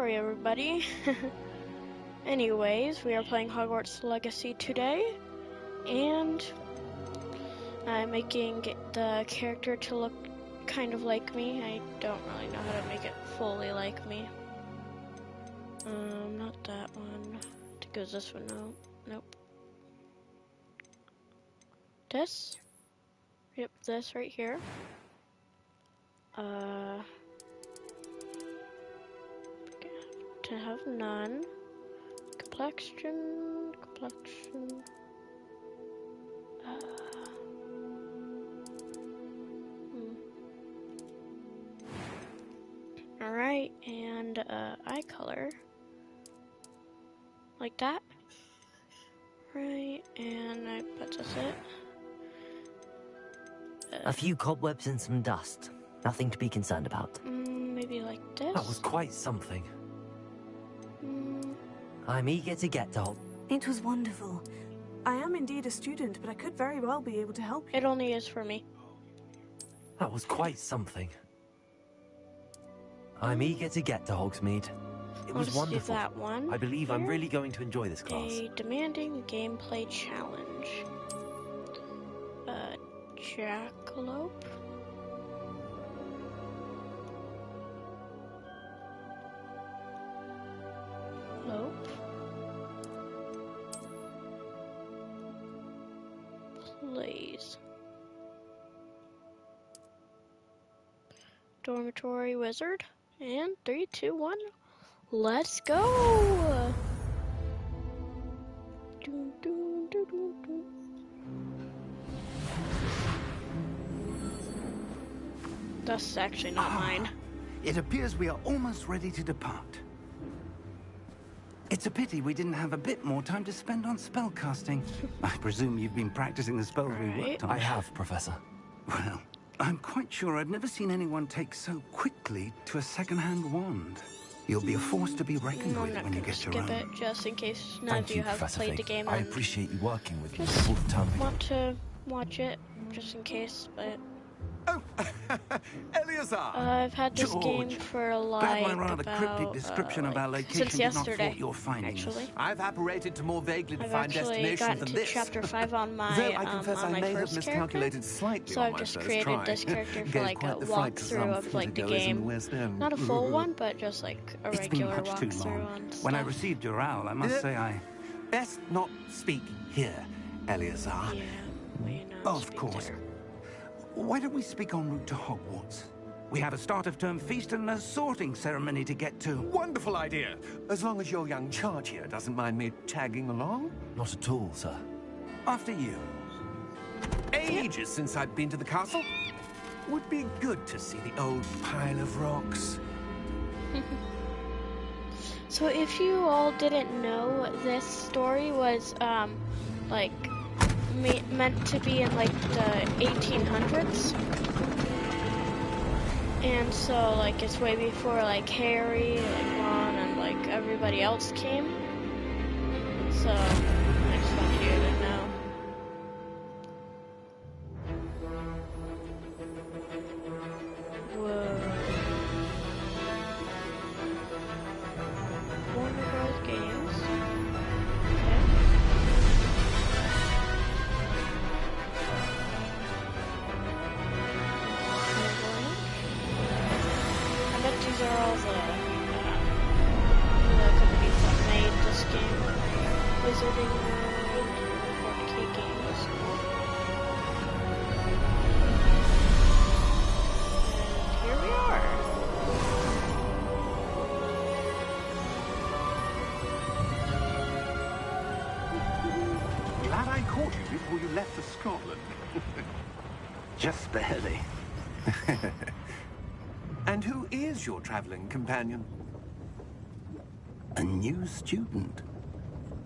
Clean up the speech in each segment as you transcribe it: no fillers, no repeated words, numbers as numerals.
Sorry, everybody. Anyways, we are playing Hogwarts Legacy today, and I'm making the character to look kind of like me. I don't really know how to make it fully like me. Not that one. I think it was this one. No, nope. This? Yep, this right here. To have none. Complexion. Alright, and eye color. Like that. Right, and I bet that's it. A few cobwebs and some dust. Nothing to be concerned about. Maybe like this? That was quite something. I'm eager to get to It was wonderful. I am indeed a student, but I could very well be able to help you. It only is for me. That was quite something. I'm eager to get to Hogsmeade. It was wonderful. That one. I believe I'm really going to enjoy this class. A demanding gameplay challenge. Jackalope. Lope. Please. Dormitory wizard. And 3, 2, 1. Let's go! Dun, dun, dun, dun, dun. That's actually not mine. It appears we are almost ready to depart. It's a pity we didn't have a bit more time to spend on spellcasting. I presume you've been practicing the spells we worked on. I have, Professor. Well, I'm quite sure I've never seen anyone take so quickly to a second-hand wand. You'll be a force to be reckoned with when you get your own. Skip it, just in case none Thank of you have Professor played the Fig. game. I And appreciate you working with me just all the time. want to watch it, just in case, but... Oh, Eleazar! I've had this game for like my rather cryptic description of our location since did not yesterday, fault your findings. actually. I've apparated to more vaguely I've defined actually destinations gotten than to this. chapter 5 on my, Though I confess on I my may have first miscalculated character. slightly So on I've my just first created try. this character for Gave like a quite the fright to some walkthrough of like the theatergoers in game. West End. Not a full one, but just like a It's been regular much too walkthrough long. on stuff. When I received your owl, I must say I... Best not speak here, Eleazar. Yeah, we know. Of course. Why don't we speak en route to Hogwarts? We have a start-of-term feast and a sorting ceremony to get to. Wonderful idea. As long as your young charge here doesn't mind me tagging along. Not at all, sir. After you. Ages since I'd been to the castle. Would be good to see the old pile of rocks. So if you all didn't know, this story was like meant to be in like the 1800s. And so, like, it's way before, like, Harry, like, Ron, and, like, everybody else came. So, I just want you to know. Whoa. Warner Bros. Games. These are all the companies that made this game. Wizardry World, 4K Games. And here we are. Glad I caught you before you left for Scotland. Just barely. And who is your traveling companion? A new student.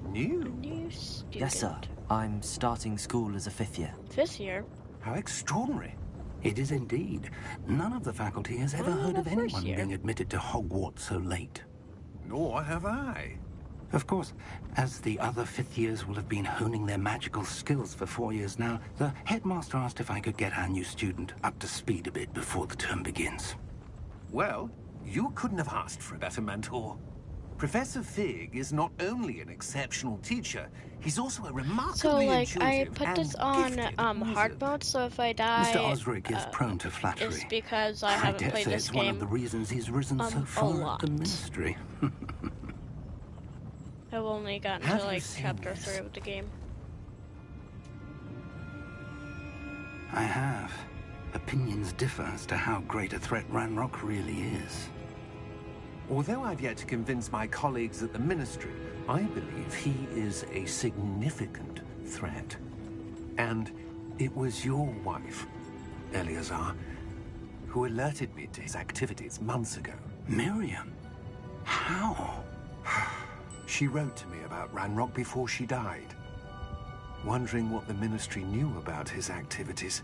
New? New student. Yes, sir. I'm starting school as a 5th year. 5th year? How extraordinary. It is indeed. None of the faculty has ever heard of anyone being admitted to Hogwarts so late. Nor have I. Of course, as the other 5th years will have been honing their magical skills for 4 years now, the headmaster asked if I could get our new student up to speed a bit before the term begins. Well, You couldn't have asked for a better mentor. Professor Fig is not only an exceptional teacher, he's also a remarkably So, like, I intuitive put and this on gifted hard wizard. mode, so if I die, Mr. Osric is prone to flattery. it's because I I haven't dare played say this it's one of game the reasons he's risen so a far lot. up the ministry. I've only gotten Have to you like seen chapter this? 3 of the game. I have. Opinions differ as to how great a threat Ranrock really is. Although I've yet to convince my colleagues at the Ministry, I believe he is a significant threat. And it was your wife, Eleazar, who alerted me to his activities months ago. Miriam? How? She wrote to me about Ranrock before she died, wondering what the Ministry knew about his activities.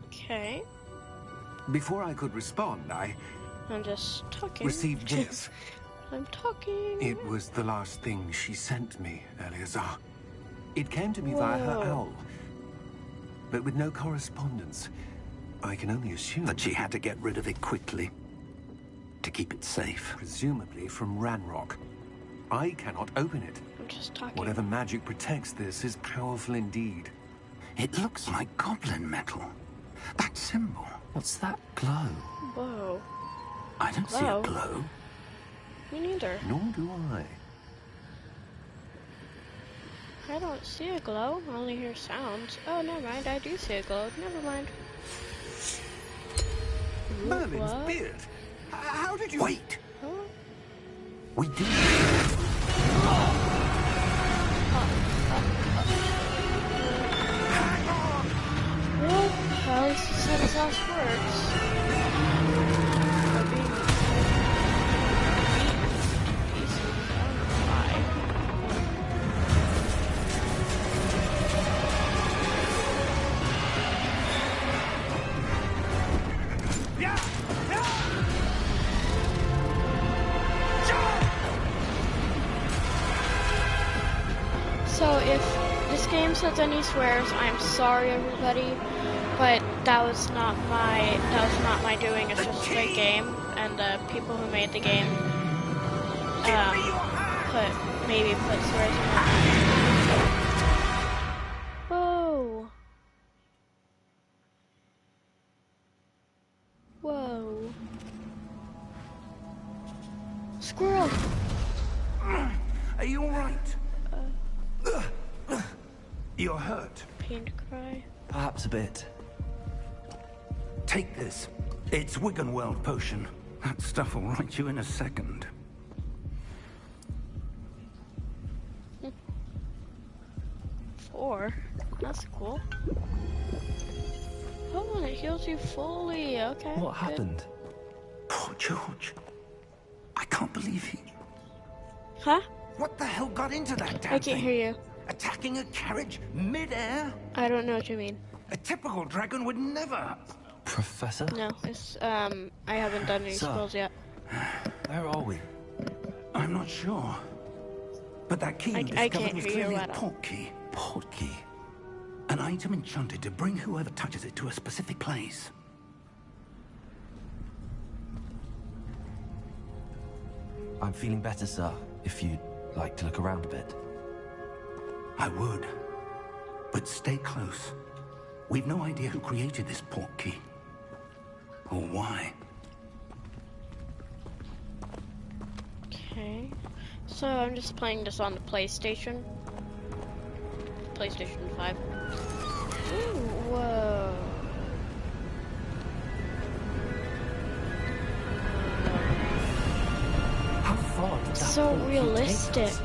Okay. Before I could respond, I'm just talking. received this. I'm talking. It was the last thing she sent me, Eleazar. It came to me via her Whoa. owl, but with no correspondence. I can only assume That she had to get rid of it quickly. To keep it safe. presumably from Ranrock. I cannot open it. I'm just talking. Whatever magic protects this is powerful indeed. It looks like goblin metal. That symbol. What's that glow? Whoa. I don't see Glow? a glow. Me neither. Nor do I. I don't see a glow. I only hear sounds. Oh, never mind. I do see a glow. Never mind. Merlin's What? beard. How did you... Wait! Huh? We did. Well, at least he said his last words. Or being decent. I don't know why. So if this game says any swears, I'm sorry everybody, but that was not my doing. It's just a game, and the people who made the game put swears in it. Whoa. Whoa. Squirrel. Are you alright? You're hurt. Pain to cry. Perhaps a bit. Take this. It's Wiggenweld potion. That stuff will right you in a second. Four. That's cool. Oh, and it heals you fully. Okay. What good. happened? Poor George. I can't believe he... Huh? What the hell got into that damn I can't hear you. Attacking a carriage mid-air? I don't know what you mean. A typical dragon would never... Professor? No, it's I haven't done any Sir. spells yet. Where are we? I'm not sure. But that key you I discovered can't was hear you clearly a at all. port key. Port key. An item enchanted to bring whoever touches it to a specific place. I'm feeling better, sir. If you'd like to look around a bit. I would. But stay close. We've no idea who created this port key. Or why. Okay. So I'm just playing this on the PlayStation. PlayStation 5. Ooh, whoa. How far did that So port key take realistic. us?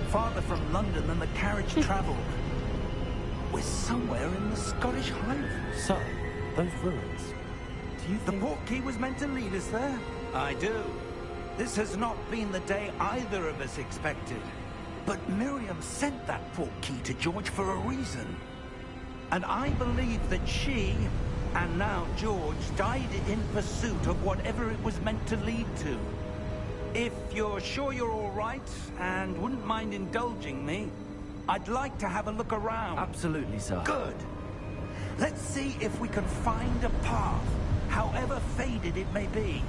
Farther from London than the carriage travelled. We're somewhere in the Scottish Highlands. Sir, those ruins. Do you The think... port key was meant to lead us there? I do. This has not been the day either of us expected. But Miriam sent that port key to George for a reason. And I believe that she, and now George, died in pursuit of whatever it was meant to lead to. If you're sure you're all right, and wouldn't mind indulging me, I'd like to have a look around. Absolutely, sir. Good. Let's see if we can find a path, however faded it may be.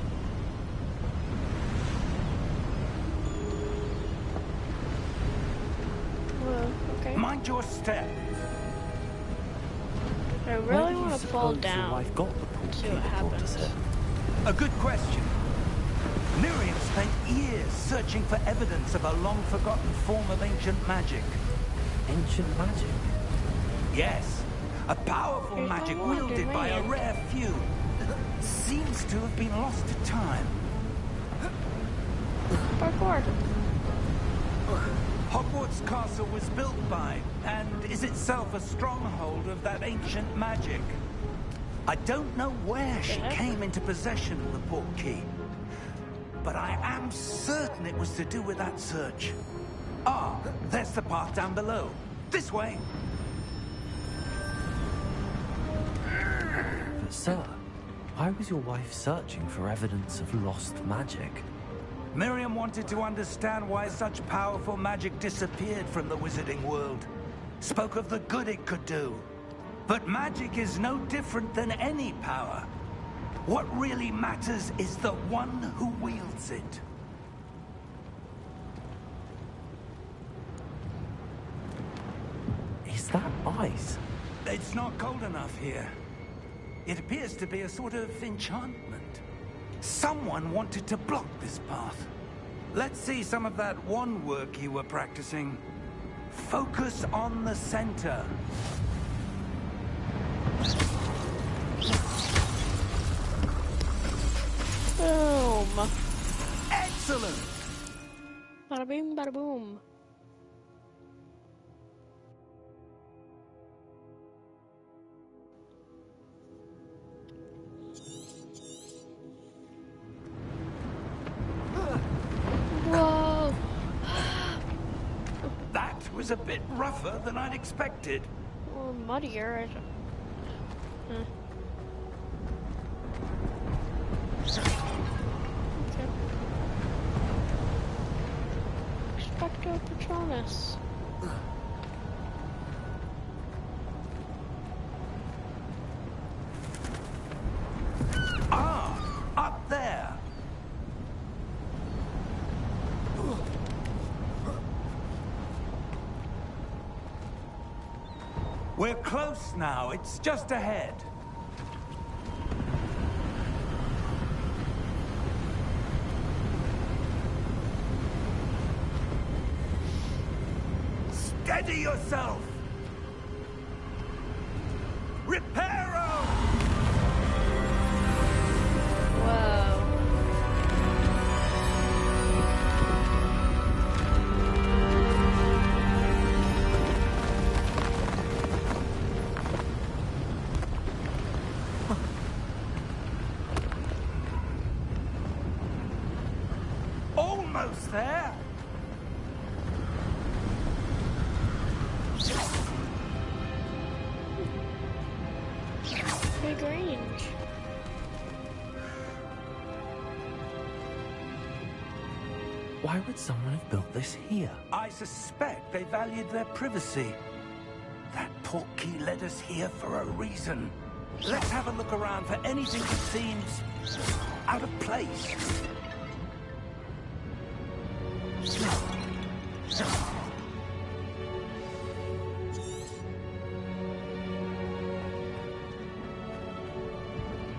Mind your step. I Where really do you want to fall suppose your down. wife got the pool See key what that brought us happens. here? A good question. Miriam spent years searching for evidence of a long-forgotten form of ancient magic. Ancient magic? Yes, a powerful Here's my magic wand, wielded by a man. rare few that seems to have been lost to time. Parkour. Hogwarts Castle was built by, and is itself a stronghold of that ancient magic. I don't know where she came into possession of the portkey, but I am certain it was to do with that search. Ah, there's the path down below. This way. But sir, why was your wife searching for evidence of lost magic? Miriam wanted to understand why such powerful magic disappeared from the wizarding world. Spoke of the good it could do. But magic is no different than any power. What really matters is the one who wields it. Is that ice? It's not cold enough here. It appears to be a sort of enchantment. Someone wanted to block this path. Let's see some of that wand work you were practicing. Focus on the center. Boom. Excellent! Bada bing, bada boom. Whoa. That was a bit rougher than I'd expected. Or muddier. Okay. Expecto Patronus. Ah, up there. We're close now. It's just ahead. Steady yourself. Reparo! Whoa. Almost there. Big range. Why would someone have built this here? I suspect they valued their privacy. That portkey led us here for a reason. Let's have a look around for anything that seems out of place.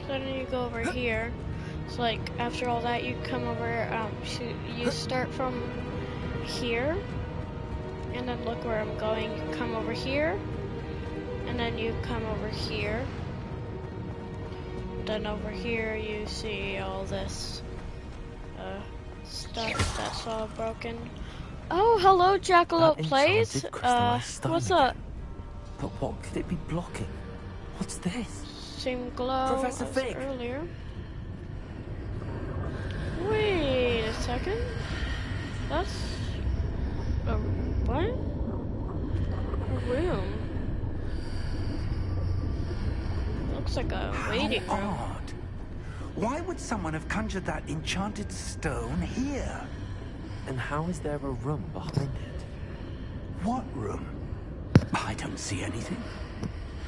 So then you go over here. So like after all that, you come over. You start from here, and then look where I'm going. You come over here, and then you come over here. Then over here, you see all this stuff that's all broken. Oh, hello, Jackalope That Plays. enchanted crystallized stone What's again. up? But what could it be blocking? What's this? Same glow Professor as Fig. earlier. Wait a second. That's a what? A room. Looks like a waiting How room. odd. Why would someone have conjured that enchanted stone here? And how is there a room behind it? What room? I don't see anything.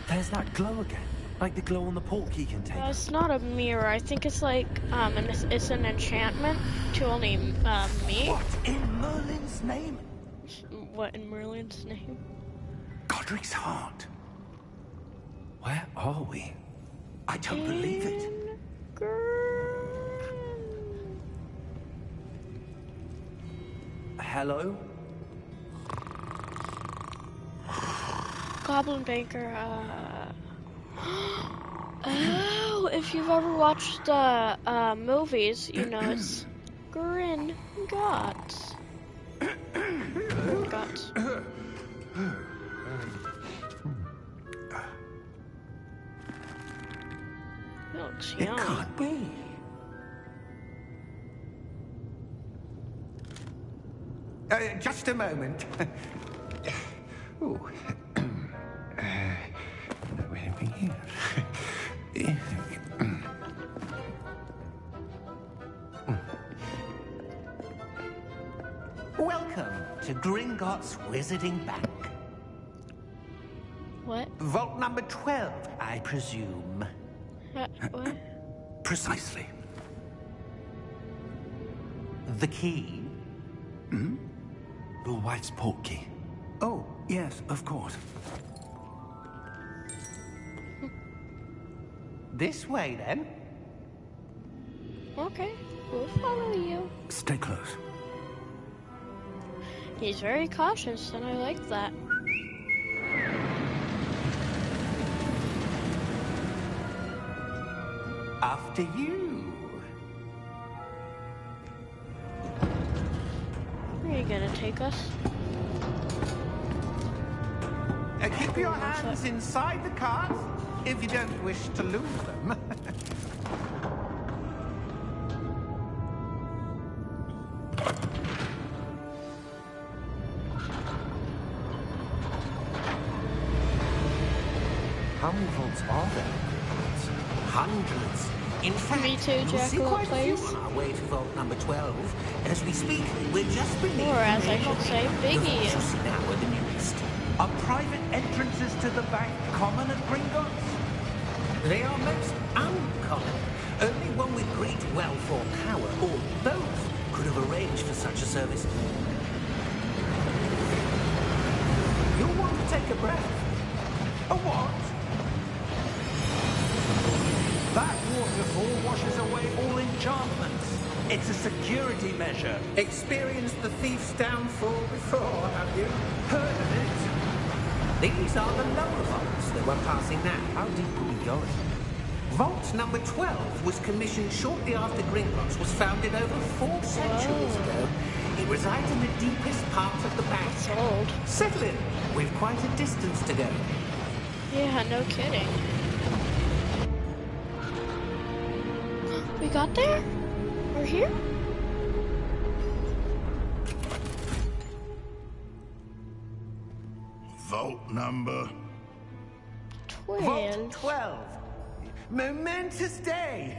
There's that glow again. Like the glow on the portkey container. It's not a mirror. I think it's like it's an enchantment to only me. What in Merlin's name? What in Merlin's name? Godric's heart. Where are we? I don't believe it. Hello? Goblin Banker, Oh, if you've ever watched the movies, you know it's Gringotts. Gringotts. He looks It young. can't be. Just a moment. Ooh. Anything here? Welcome to Gringotts Wizarding Bank. What? Vault number 12, I presume. What? Precisely. The key? Your wife's portkey. Oh, yes, of course. This way, then. Okay, we'll follow you. Stay close. He's very cautious, and I like that. After you. Where are you gonna take us? Keep your hands inside the cart if you don't wish to lose them. How many vaults are there? Hundreds. In fact, Me too, you'll see Jackalope, quite a few please. on our way to vault number 12. As we speak, we're just beneath Or as the I main should lobby. say, The Biggie vaults is. you see now are the newest. Are private entrances to the bank common at Gringotts? They are most uncommon. Only one with great wealth or power, or both, could have arranged for such a service. You'll want to take a breath. A what? That waterfall washes away all enchantments. It's a security measure. Experienced the thief's downfall before, have you? Heard of it? These are the lower vaults that we're passing now. How deep are we going? Vault number 12 was commissioned shortly after Gringotts was founded over 4 centuries ago. It resides in the deepest part of the bank. It's old. Settle in. We've quite a distance to go. Yeah, no kidding. We got there? We're here? Vault number. 12. Vault 12. Momentous day.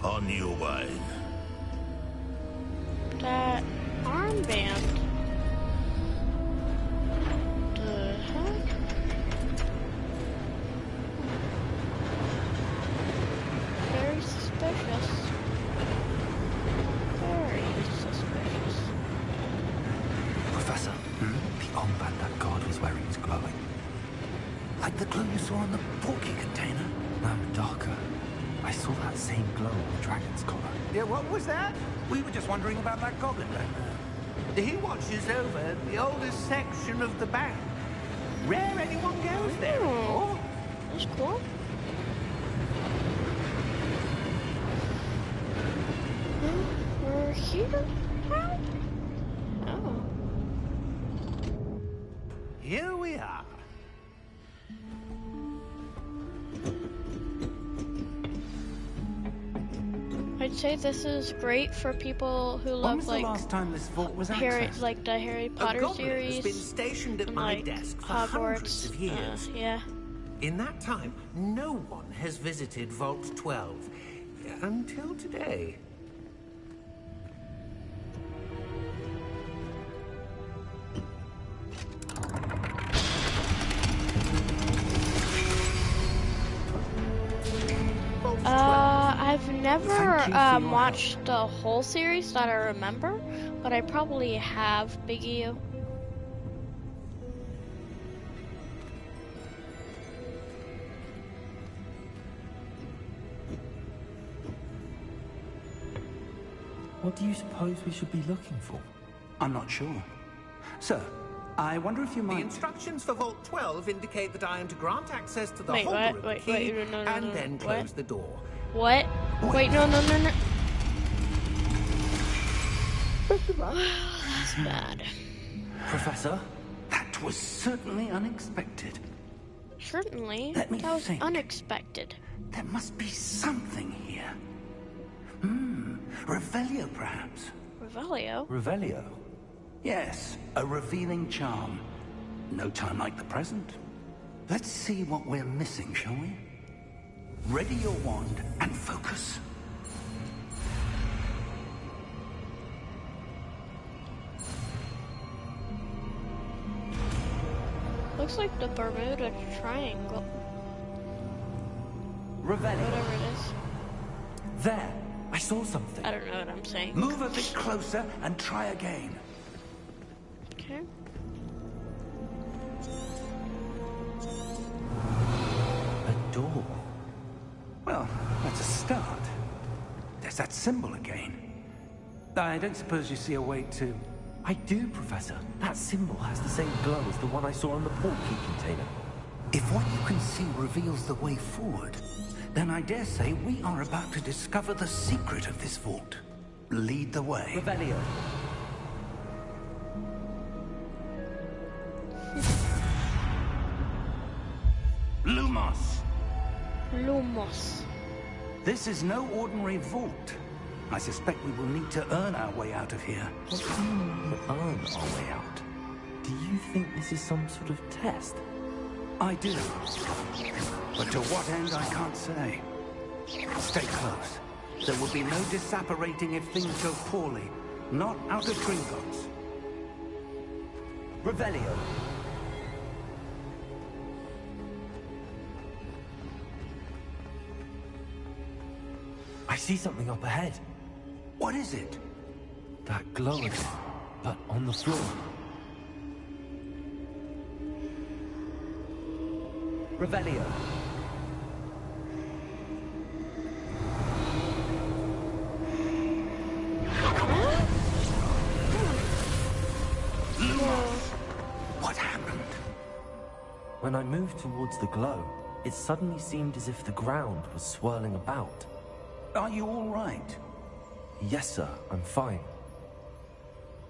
On your way. That armband. The heck? Very suspicious. Very suspicious. Professor, the armband that guard was wearing is glowing. Like the glue you saw on the porky container. No, darker. I saw that same glow on the dragon's collar. Yeah, what was that? We were just wondering about that goblin back there. He watches over the oldest section of the bank. Rare anyone goes there anymore. That's cool. We're here now? Oh. Here we are. I'd say this is great for people who When love was like the last time this vault was Harry, accessed? like the Harry Potter A goblin series, has been stationed at and my like desk for hundreds Hogwarts. of years. Yeah. In that time, no one has visited Vault 12. Until today. I've never Thank you for your watched the whole series that I remember, but I probably have, Biggie U. What do you suppose we should be looking for? I'm not sure. Sir, I wonder if you The might... instructions for Vault 12 indicate that I am to grant access to the Wait, holder what? of the Wait, key wait, no, and then what? close the door. What? Wait, no. That's bad. Professor? That was certainly unexpected. Certainly. Let me That was think. unexpected. There must be something here. Revelio, perhaps. Revelio? Revelio? Yes, a revealing charm. No time like the present. Let's see what we're missing, shall we? Ready your wand and focus. Looks like the Bermuda Triangle. Revelio. Whatever it is. There! I saw something. I don't know what I'm saying. Move a bit closer and try again. Okay. A door. Well, that's a start. There's that symbol again. I don't suppose you see a way to... I do, Professor. That symbol has the same glow as the one I saw on the portkey container. If what you can see reveals the way forward, then I dare say we are about to discover the secret of this vault. Lead the way. Revelio. Lumos! Lumos. This is no ordinary vault. I suspect we will need to earn our way out of here. What do you mean, earn our way out? Do you think this is some sort of test? I do. But to what end, I can't say. Stay close. There will be no disapparating if things go poorly. Not out of Gringotts. Revelio. I see something up ahead. What is it? That glow again, but on the floor. Revelio. What happened? When I moved towards the glow, it suddenly seemed as if the ground was swirling about. Are you all right? Yes, sir, I'm fine.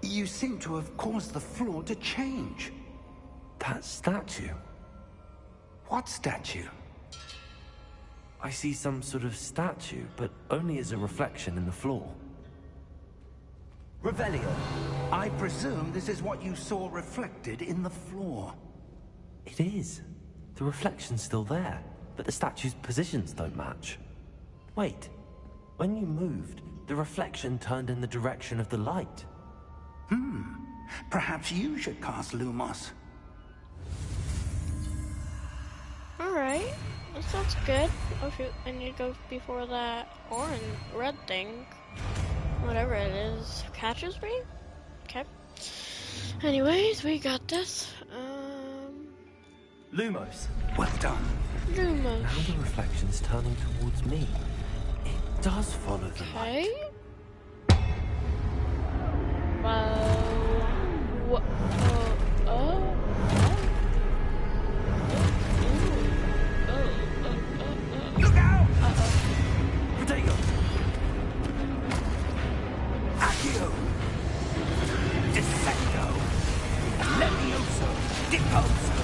You seem to have caused the floor to change. That statue. What statue? I see some sort of statue, but only as a reflection in the floor. Revelio. I presume this is what you saw reflected in the floor. It is. The reflection's still there, but the statue's positions don't match. Wait. When you moved, the reflection turned in the direction of the light. Perhaps you should cast Lumos. Alright. That sounds good. Oh shoot, I need to go before that orange, red thing. Whatever it is. Catches me? Okay. Anyways, we got this. Lumos. Well done. Lumos. Now the reflection's turning towards me. It does follow the light. Okay. What? Look out! Protego! Accio! Dissecto! Levioso! Deposo!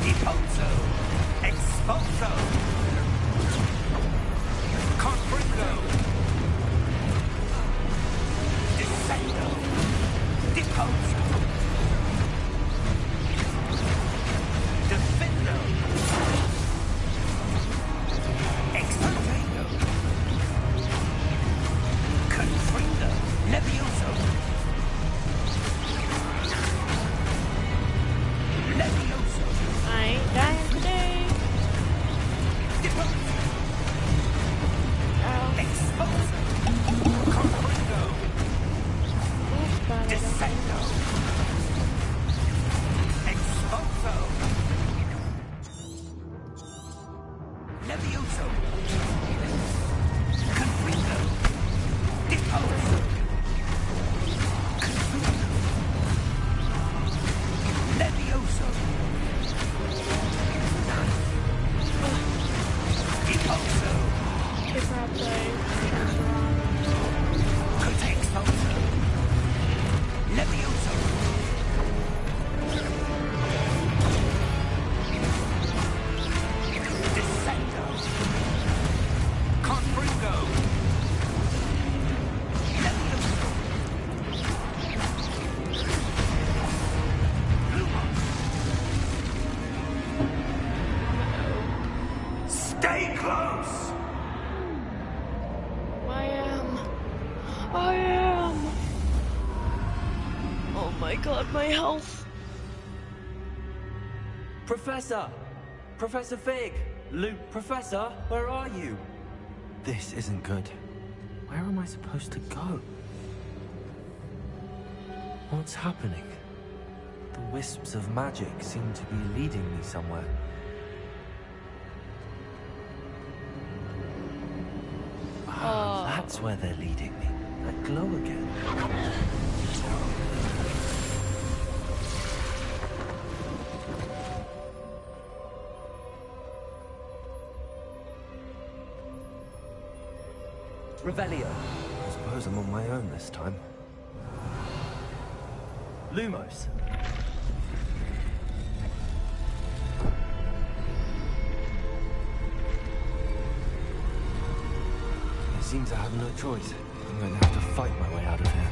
Deposo! Expulso! Confringo! Dissecto! Deposo! Defendo! Exterminato! Confringo! Levioso! Confringo! Deposo! Confringo! Levioso! Deposo! Okay, perhaps I chose wrong. Cotexposo! Levioso! Descendo! Confringo! Levioso! Stay close! I am. Oh my god, my health. Professor! Professor Fig! Luke, Professor, where are you? This isn't good. Where am I supposed to go? What's happening? The wisps of magic seem to be leading me somewhere. That's where they're leading me. That glow again. Revelio. I suppose I'm on my own this time. Lumos. It seems I have no choice. I'm going to have to fight my way out of here.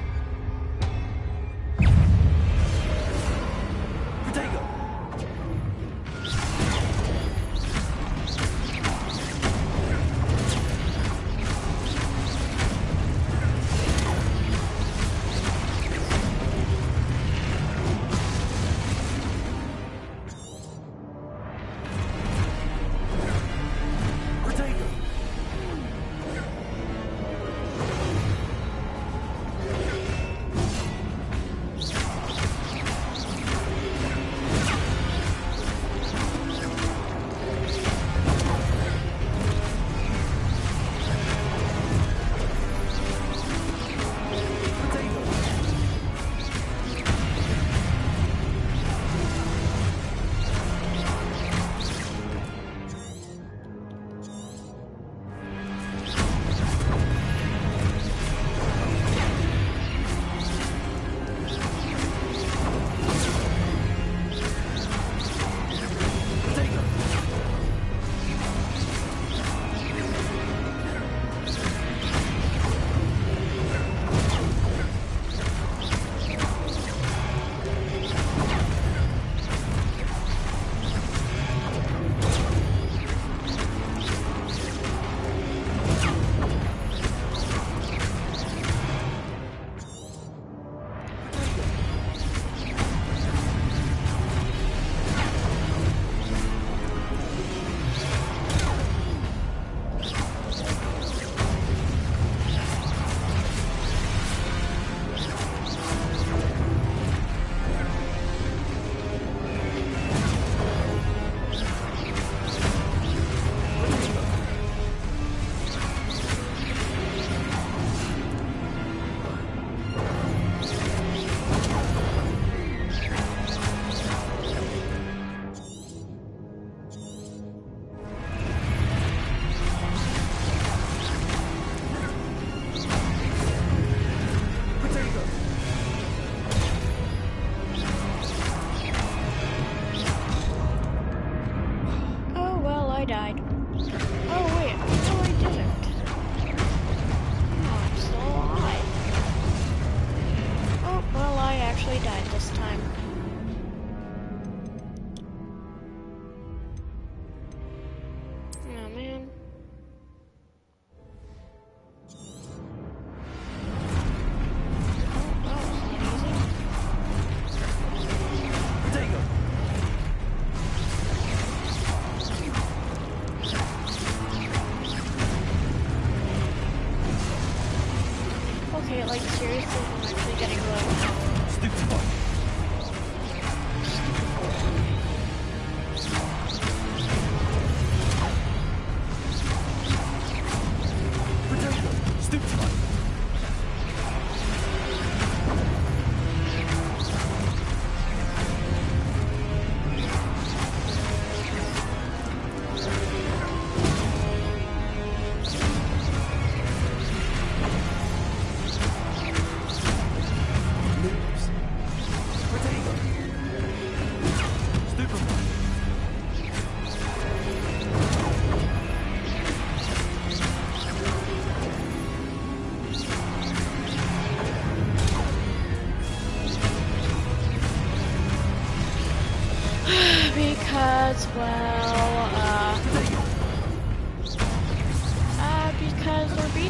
Protego!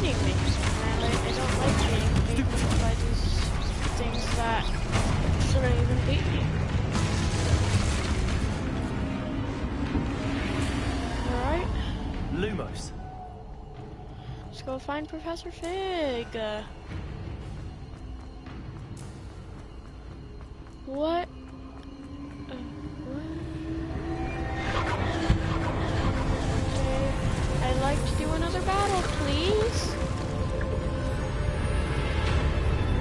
beating me. And I don't like being beaten by these things that shouldn't even beat me. Alright. Lumos. Let's go find Professor Fig. What? Okay. I'd like to do another battle, please.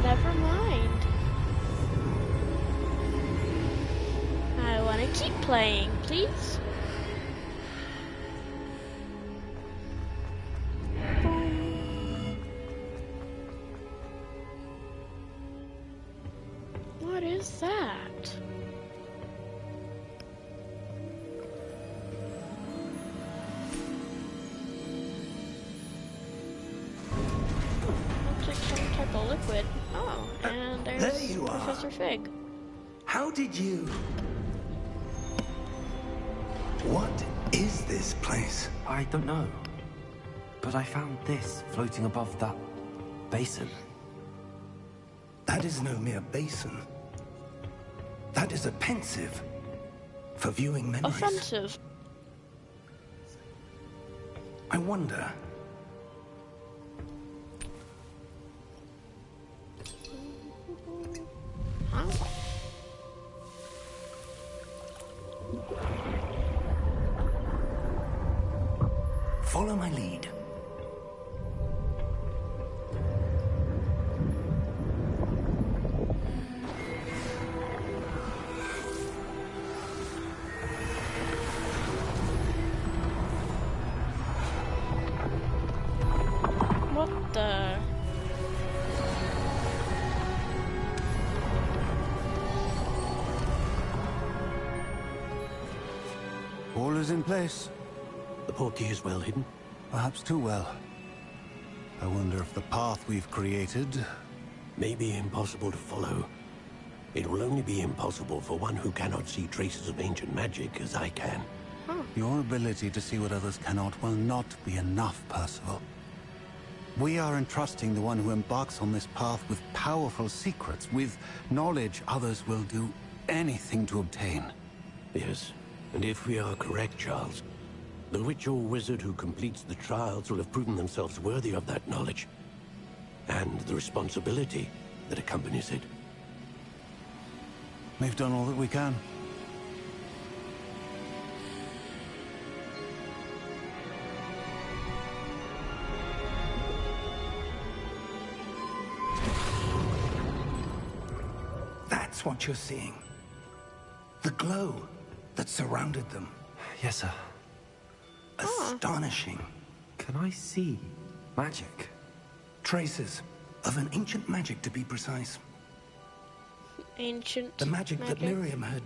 Never mind. I want to keep playing, please. What is that? Looks like some type of liquid. Oh, and there's there you are. Professor Fig. How did you... What is this place? I don't know. But I found this floating above that basin. That is no mere basin. That is a pensive for viewing memories. Offensive. I wonder... Huh? Follow my lead. What the? All is in place. The portkey is well hidden. Perhaps too well. I wonder if the path we've created... May be impossible to follow. It will only be impossible for one who cannot see traces of ancient magic as I can. Your ability to see what others cannot will not be enough, Percival. We are entrusting the one who embarks on this path with powerful secrets, with knowledge others will do anything to obtain. Yes, and if we are correct, Charles, the witch or wizard who completes the trials will have proven themselves worthy of that knowledge, and the responsibility that accompanies it. We've done all that we can. That's what you're seeing. The glow that surrounded them. Yes, sir. Astonishing. Can I see magic? Traces of an ancient magic, to be precise. Ancient The magic that Miriam had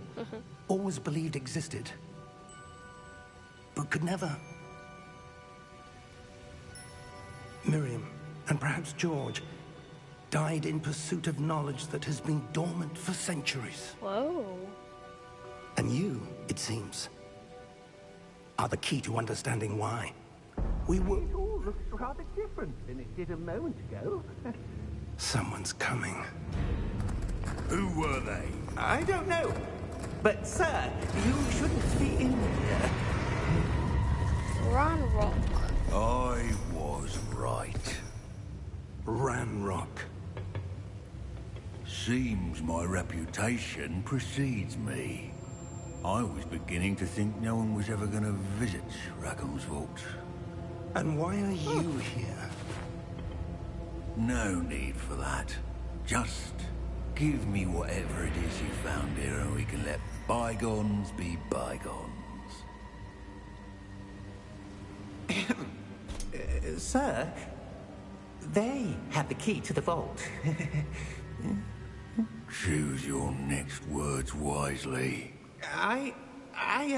always believed existed, but could never. Miriam, and perhaps George, died in pursuit of knowledge that has been dormant for centuries. Whoa. And you, it seems, are the key to understanding why. We were... It all looks rather different than it did a moment ago. Someone's coming. Who were they? I don't know. But, sir, you shouldn't be in here. Rock. I was right. Ranrock. Seems my reputation precedes me. I was beginning to think no one was ever going to visit Rackham's vault. And why are you here? No need for that. Just give me whatever it is you found here and we can let bygones be bygones. Sir, they have the key to the vault. Choose your next words wisely. I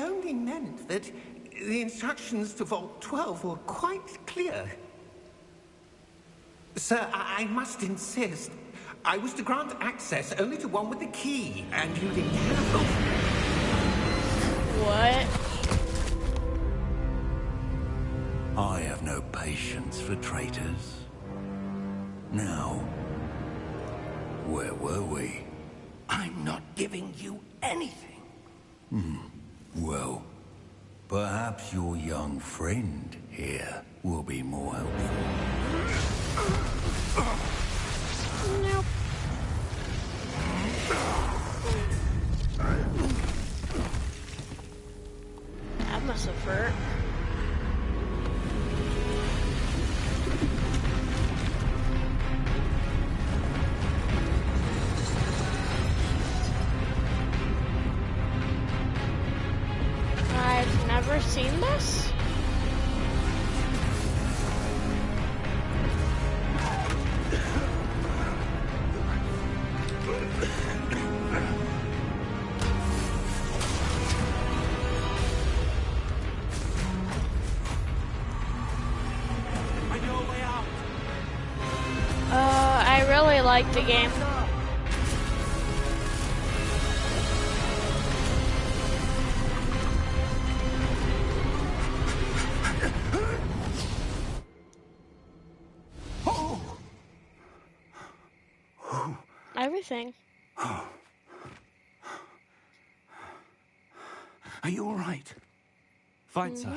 only meant that the instructions to Vault 12 were quite clear. Sir, I must insist. I was to grant access only to one with the key, and you didn't have them. What? I have no patience for traitors. Now, where were we? I'm not giving you anything. Well, perhaps your young friend here will be more helpful. Nope. That must have hurt. I've never seen this. I really like the game. Everything. Are you all right? Fine, sir.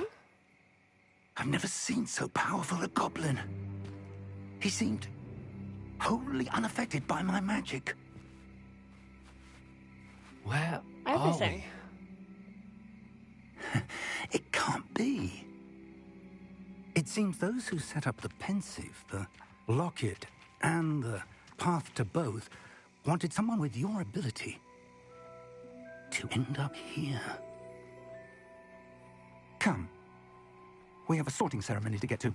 I've never seen so powerful a goblin. He seemed wholly unaffected by my magic. Where Everything. are It can't be. It seems those who set up the pensive, the locket, and the path to both wanted someone with your ability to end up here. Come. We have a sorting ceremony to get to.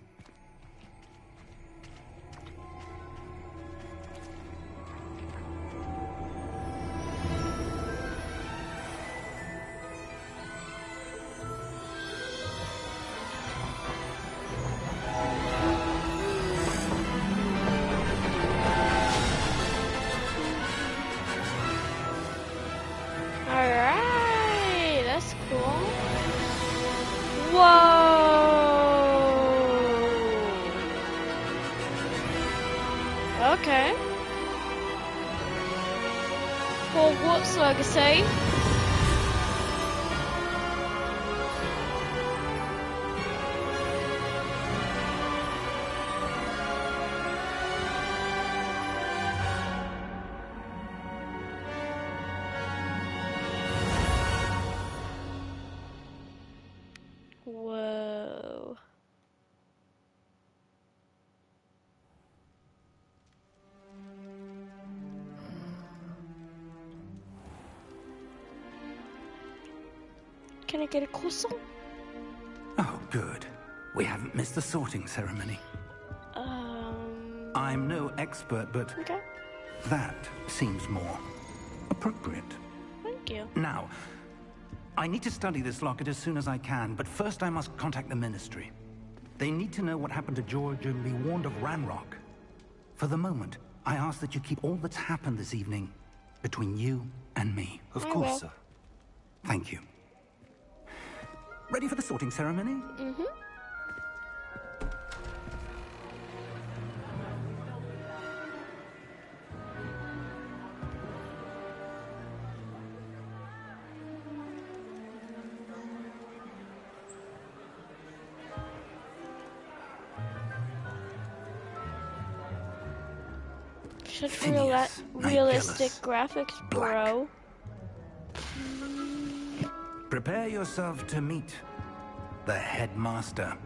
Alright, that's cool. Whoa! Okay. Hogwarts Legacy. Whoa. Can I get a croissant? Oh, good. We haven't missed the sorting ceremony. I'm no expert, but Okay. that seems more appropriate. Thank you. Now, I need to study this locket as soon as I can, but first I must contact the Ministry. They need to know what happened to George and be warned of Ranrock. For the moment, I ask that you keep all that's happened this evening between you and me. Of I course, will. sir. Thank you. Ready for the sorting ceremony? Mm-hmm. Such Phineas, realistic Nigellus, graphics, Black. bro. Prepare yourself to meet the headmaster.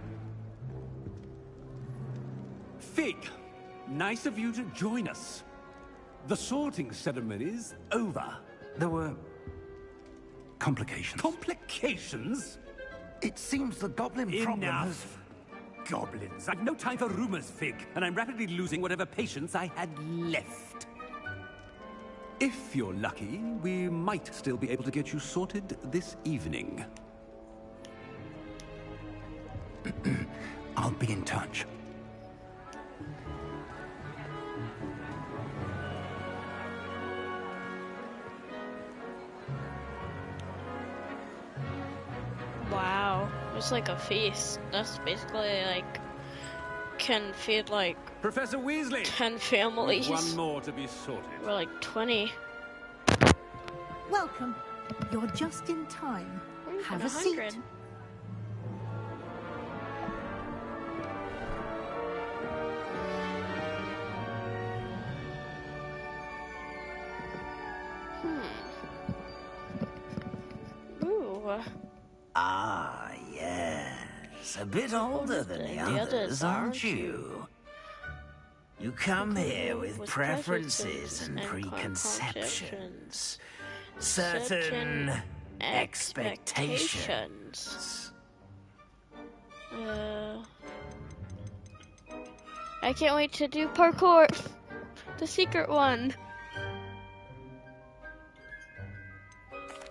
Fig, nice of you to join us. The sorting ceremony's over. There were complications. Complications? It seems the goblin problem has... Enough. Goblins. I've no time for rumors, Fig, and I'm rapidly losing whatever patience I had left. If you're lucky, we might still be able to get you sorted this evening. I'll be in touch. Wow. It's like a feast. That's basically like can feed like Professor Weasley! 10 families. One more to be sorted. Or like 20. Welcome. You're just in time. Have a 100. seat. Ooh. Ah, yes. A bit older than the others, aren't you? You come here with preferences and preconceptions. Certain expectations. I can't wait to do parkour. The secret one.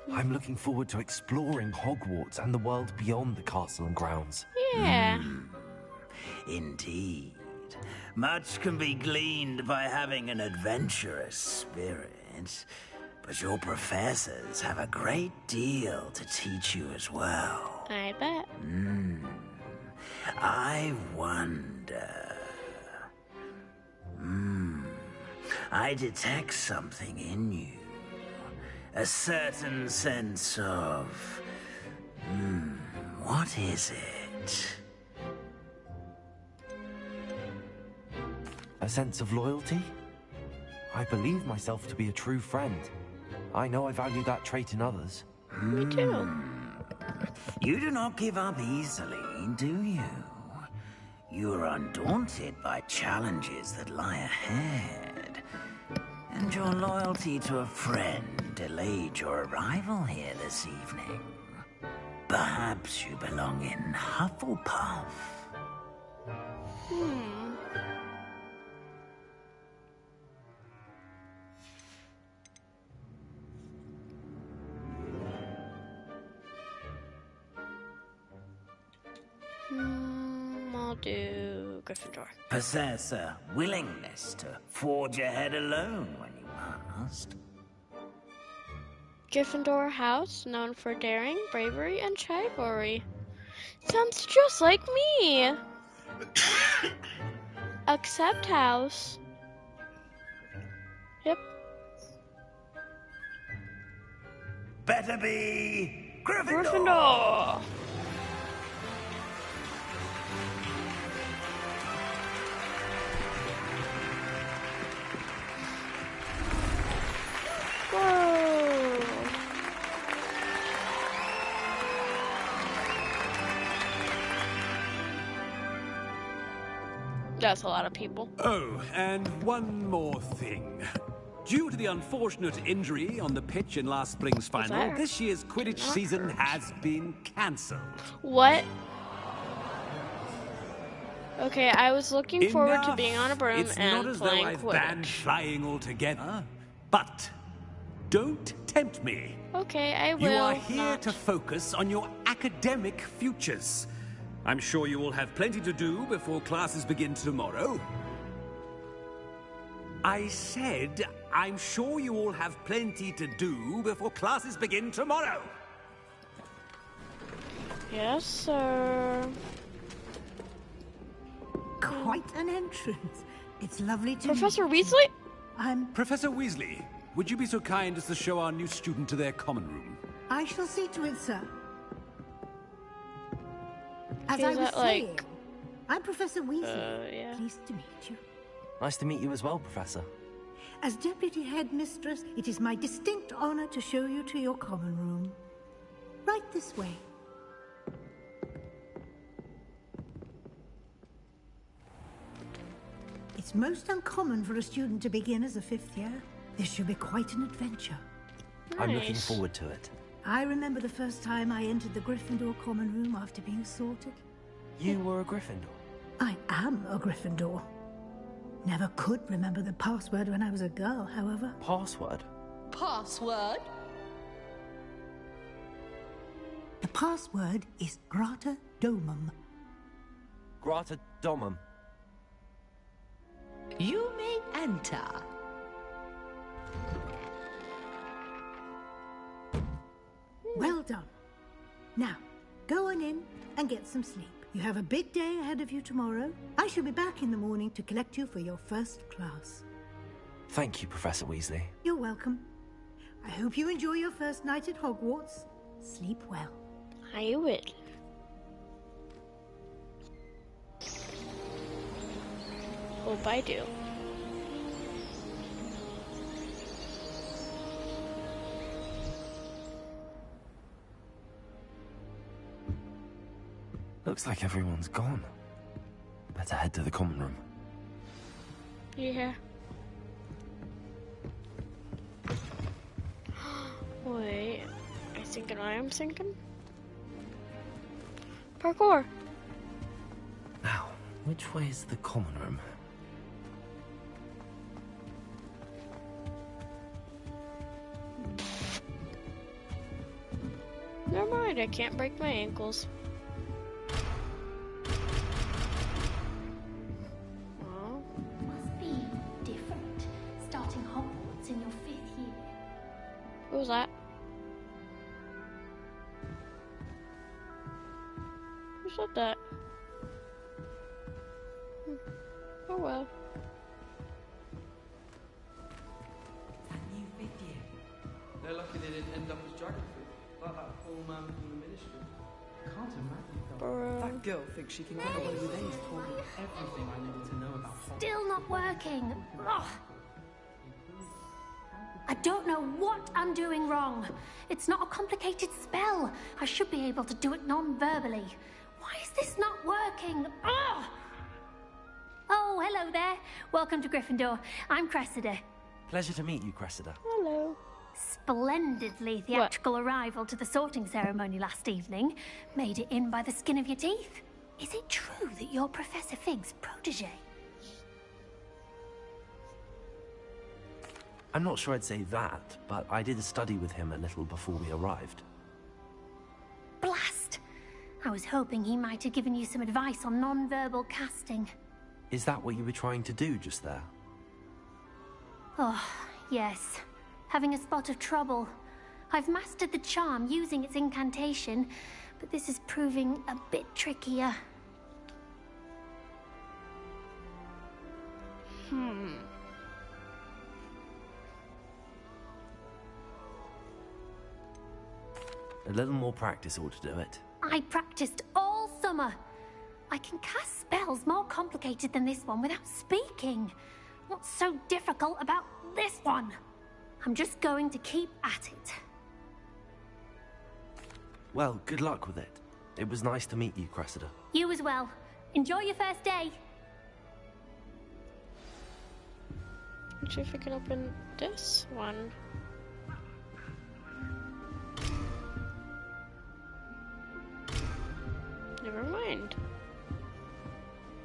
I'm looking forward to exploring Hogwarts and the world beyond the castle and grounds. Yeah. Indeed. Much can be gleaned by having an adventurous spirit, but your professors have a great deal to teach you as well. I bet. I wonder... I detect something in you. A certain sense of... what is it? A sense of loyalty? I believe myself to be a true friend. I know I value that trait in others. Me too. You do not give up easily, do you? You are undaunted by challenges that lie ahead. And your loyalty to a friend delayed your arrival here this evening. Perhaps you belong in Hufflepuff. I'll do Gryffindor. Possess a willingness to forge ahead alone when you must. Gryffindor House, known for daring, bravery, and chivalry. Sounds just like me. Accept house. Yep. Better be Gryffindor! Gryffindor. Whoa. That's a lot of people. Oh, and one more thing. Due to the unfortunate injury on the pitch in last spring's final, this year's Quidditch season has been cancelled. What? Okay, I was looking forward to being on a broom it's and not as playing though I've Quidditch. banned flying altogether, but don't tempt me. Okay, I will. You are here not. to focus on your academic futures. I'm sure you will have plenty to do before classes begin tomorrow. I said, I'm sure you all have plenty to do before classes begin tomorrow. Yes, sir. Quite an entrance. It's lovely to Professor meet Weasley? you. I'm... Professor Weasley, would you be so kind as to show our new student to their common room? I shall see to it, sir. As Is I was that, saying, like... I'm Professor Weasley. yeah. Pleased to meet you. Nice to meet you as well, Professor. As Deputy Headmistress, it is my distinct honor to show you to your common room. Right this way. It's most uncommon for a student to begin as a fifth year. This should be quite an adventure. Nice. I'm looking forward to it. I remember the first time I entered the Gryffindor common room after being sorted. You were a Gryffindor? I am a Gryffindor. Never could remember the password when I was a girl, however. Password? Password? The password is Grata Domum. Grata Domum. You may enter. Well done. Now, go on in and get some sleep. You have a big day ahead of you tomorrow. I shall be back in the morning to collect you for your first class. Thank you, Professor Weasley. You're welcome. I hope you enjoy your first night at Hogwarts. Sleep well. I will. Hope I do. Looks like everyone's gone. Better head to the common room. Yeah. Wait, I think I am thinking. Parkour. Now, which way is the common room? Never mind, I can't break my ankles. Must be different, starting Hogwarts in your 5th year. What was that? Who said that? Oh well. That new 5th year. They're lucky they didn't end up as dragon fruit, like that poor man from the ministry. Can't imagine though. That girl thinks she can get away with Ace told me everything I needed to know about Hogwarts. Still not working. Ugh. I don't know what I'm doing wrong. It's not a complicated spell. I should be able to do it non-verbally. Why is this not working? Ugh. Oh, hello there. Welcome to Gryffindor. I'm Cressida. Pleasure to meet you, Cressida. Hello. Splendidly theatrical arrival to the sorting ceremony last evening. Made it in by the skin of your teeth. Is it true that you're Professor Fig's protege? I'm not sure I'd say that, but I did study with him a little before we arrived. Blast! I was hoping he might have given you some advice on non-verbal casting. Is that what you were trying to do just there? Oh, yes. Having a spot of trouble. I've mastered the charm using its incantation, but this is proving a bit trickier. A little more practice ought to do it. I practiced all summer. I can cast spells more complicated than this one without speaking. What's so difficult about this one? I'm just going to keep at it. Well, good luck with it. It was nice to meet you, Cressida. You as well. Enjoy your first day. Let's see if I can open this one. Never mind.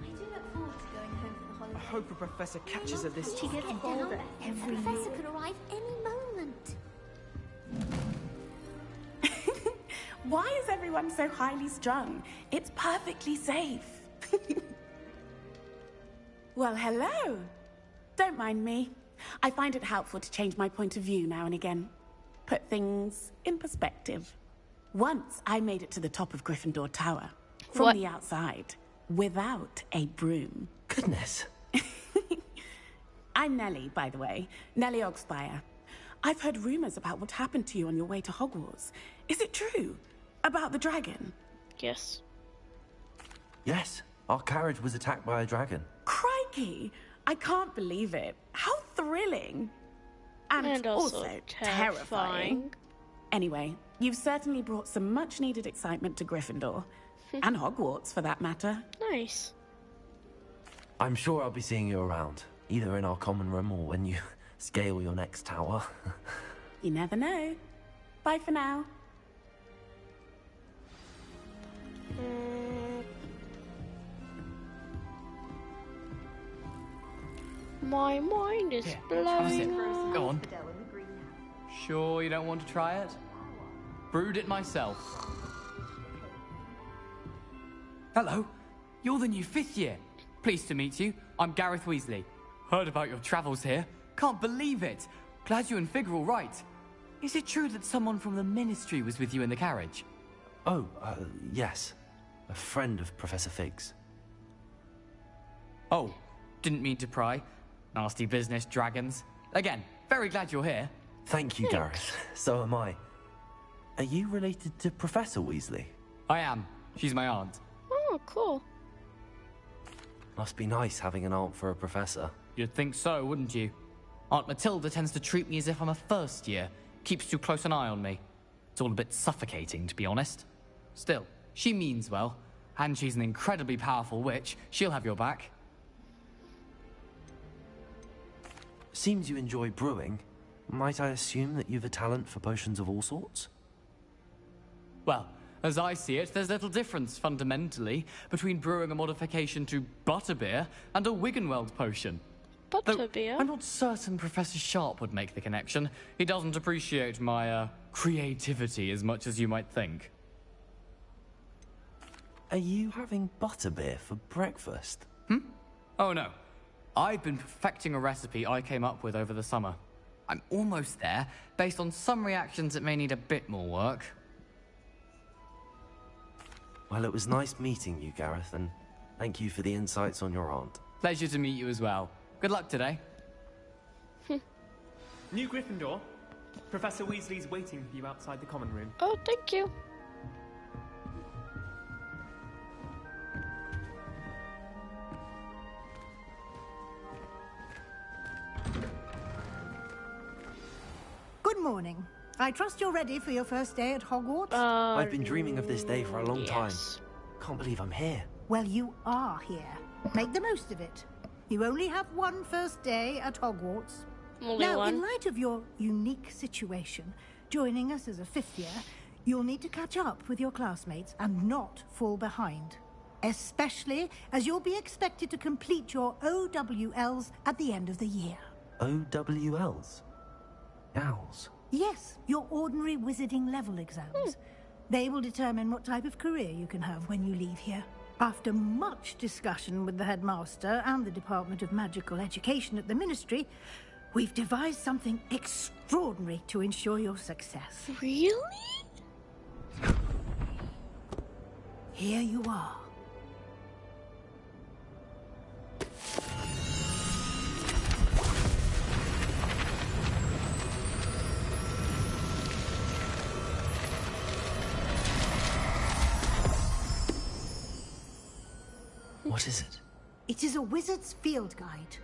I do look forward to going home for the holiday. I hope a professor catches her this She time. gets bolder every The professor year. could arrive any moment. Why is everyone so highly strung? It's perfectly safe. Well, hello. Don't mind me. I find it helpful to change my point of view now and again. Put things in perspective. Once I made it to the top of Gryffindor Tower, from the outside, without a broom. Goodness. I'm Nellie, by the way. Nellie Ogspire. I've heard rumors about what happened to you on your way to Hogwarts. Is it true? About the dragon? Yes. Yes, our carriage was attacked by a dragon. Crikey! I can't believe it. How thrilling! And also terrifying. Anyway, you've certainly brought some much-needed excitement to Gryffindor. And Hogwarts, for that matter. Nice. I'm sure I'll be seeing you around, either in our common room or when you scale your next tower. You never know. Bye for now. My mind is blowing up. Go on. Sure you don't want to try it? Brewed it myself. Hello, you're the new 5th year. Pleased to meet you. I'm Gareth Weasley. Heard about your travels here. Can't believe it. Glad you and Fig are all right. Is it true that someone from the Ministry was with you in the carriage? Oh, yes. a friend of Professor Fig's. Oh, didn't mean to pry. Nasty business, dragons. Again, very glad you're here. Thank you, Gareth. So am I. Are you related to Professor Weasley? I am. She's my aunt. Oh, cool. Must be nice having an aunt for a professor. You'd think so, wouldn't you? Aunt Matilda tends to treat me as if I'm a first year. Keeps too close an eye on me. It's all a bit suffocating, to be honest. Still, she means well. And she's an incredibly powerful witch. She'll have your back. Seems you enjoy brewing. Might I assume that you've a talent for potions of all sorts? Well, as I see it, there's little difference, fundamentally, between brewing a modification to butterbeer and a Wiggenweld potion. Butterbeer? I'm not certain Professor Sharp would make the connection. He doesn't appreciate my, creativity as much as you might think. Are you having butterbeer for breakfast? Oh no. I've been perfecting a recipe I came up with over the summer. I'm almost there. Based on some reactions, it may need a bit more work. Well, it was nice meeting you, Gareth, and thank you for the insights on your aunt. Pleasure to meet you as well. Good luck today. New Gryffindor. Professor Weasley's waiting for you outside the common room. Oh, thank you. Good morning. I trust you're ready for your first day at Hogwarts? I've been dreaming of this day for a long time. Can't believe I'm here. Well, you are here. Make the most of it. You only have one first day at Hogwarts. Only now, one. in light of your unique situation, joining us as a fifth year, you'll need to catch up with your classmates and not fall behind. Especially as you'll be expected to complete your OWLs at the end of the year. OWLs? Owls? Yes, your ordinary wizarding level exams. They will determine what type of career you can have when you leave here. After much discussion with the headmaster and the Department of Magical Education at the Ministry, we've devised something extraordinary to ensure your success. Really? Here you are. What is it? It is a wizard's field guide.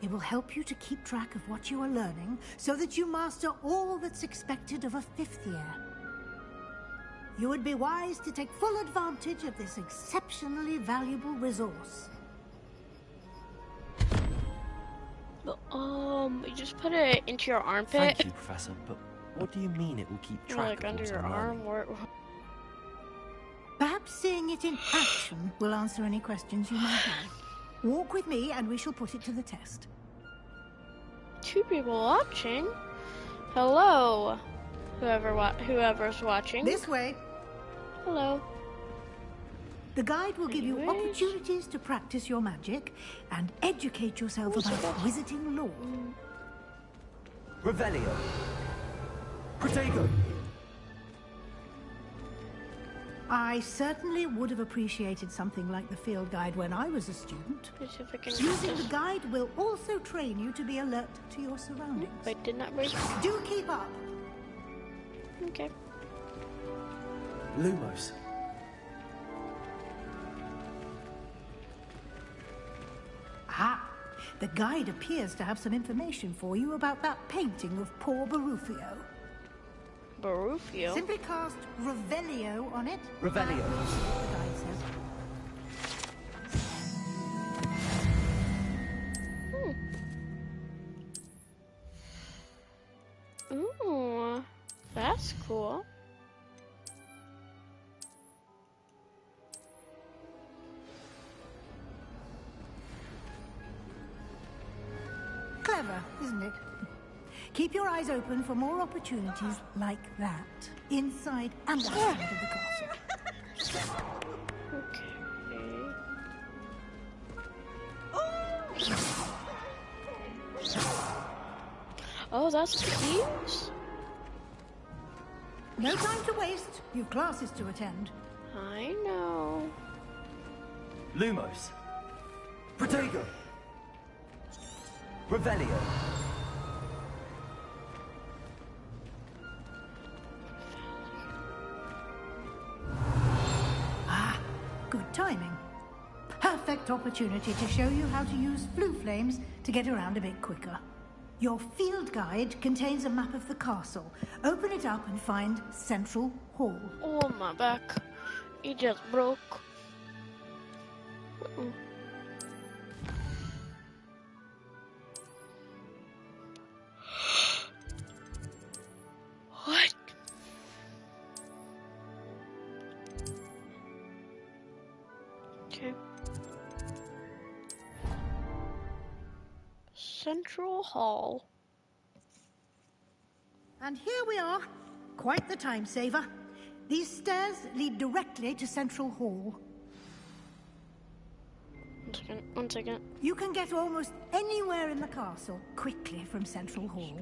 It will help you to keep track of what you are learning so that you master all that's expected of a fifth year. You would be wise to take full advantage of this exceptionally valuable resource. You just put it into your armpit? Thank you, Professor, but what do you mean it will keep Or track like of under what your I'm arm? learning? Perhaps seeing it in action will answer any questions you might have. Walk with me and we shall put it to the test. Two people watching? Hello, whoever's watching. This way. Hello. The guide will give you opportunities to practice your magic and educate yourself about wizarding lore. Revelio. Protego. I certainly would have appreciated something like the field guide when I was a student. Using the guide will also train you to be alert to your surroundings. Wait, did not break? Do keep up. Okay. Lumos. Ah, the guide appears to have some information for you about that painting of poor Barufio. Barufio? Simply cast Revelio on it. Revelio. The guide says. Ooh, that's cool. Clever, isn't it? Keep your eyes open for more opportunities like that, inside and outside of the castle. Oh, that's cute. No time to waste. You've classes to attend. I know. Lumos. Protego. Revelio. Ah, good timing. Perfect opportunity to show you how to use blue flames to get around a bit quicker. Your field guide contains a map of the castle. Open it up and find Central Hall. Oh, my back. It just broke. What? Okay. Central Hall. And here we are. Quite the time saver. These stairs lead directly to Central Hall. One second. You can get almost anywhere in the castle quickly from Central Hall.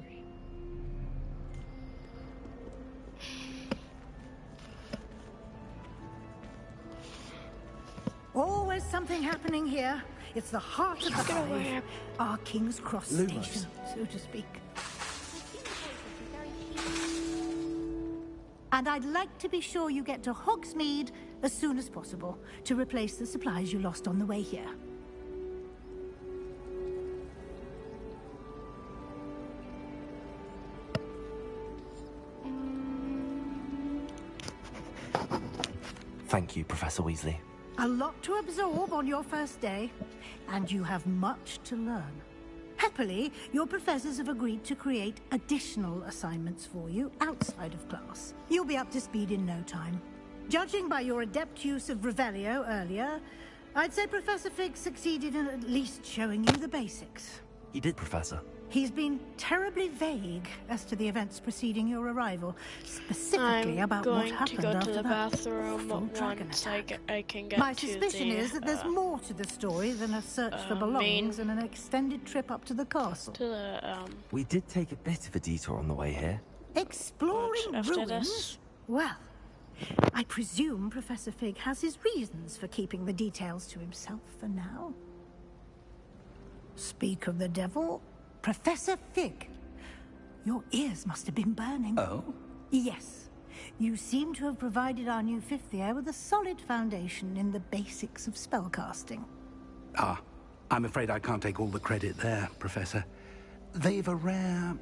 Always something happening here. It's the heart of the hive, our King's Cross station, so to speak. And I'd like to be sure you get to Hogsmeade as soon as possible to replace the supplies you lost on the way here. Thank you, Professor Weasley. A lot to absorb on your first day, and you have much to learn. Happily, your professors have agreed to create additional assignments for you outside of class. You'll be up to speed in no time. Judging by your adept use of Revelio earlier, I'd say Professor Fig succeeded in at least showing you the basics. He did, Professor. He's been terribly vague as to the events preceding your arrival, specifically about what happened after the that bathroom awful dragon once attack. I can get My to suspicion the, is that there's more to the story than a search for belongings and an extended trip up to the castle. We did take a bit of a detour on the way here. Exploring after ruins? this. Well, I presume Professor Fig has his reasons for keeping the details to himself for now. Speak of the devil, Professor Fig. Your ears must have been burning. Oh? Yes. You seem to have provided our new fifth year with a solid foundation in the basics of spellcasting. Ah, I'm afraid I can't take all the credit there, Professor. They've a rare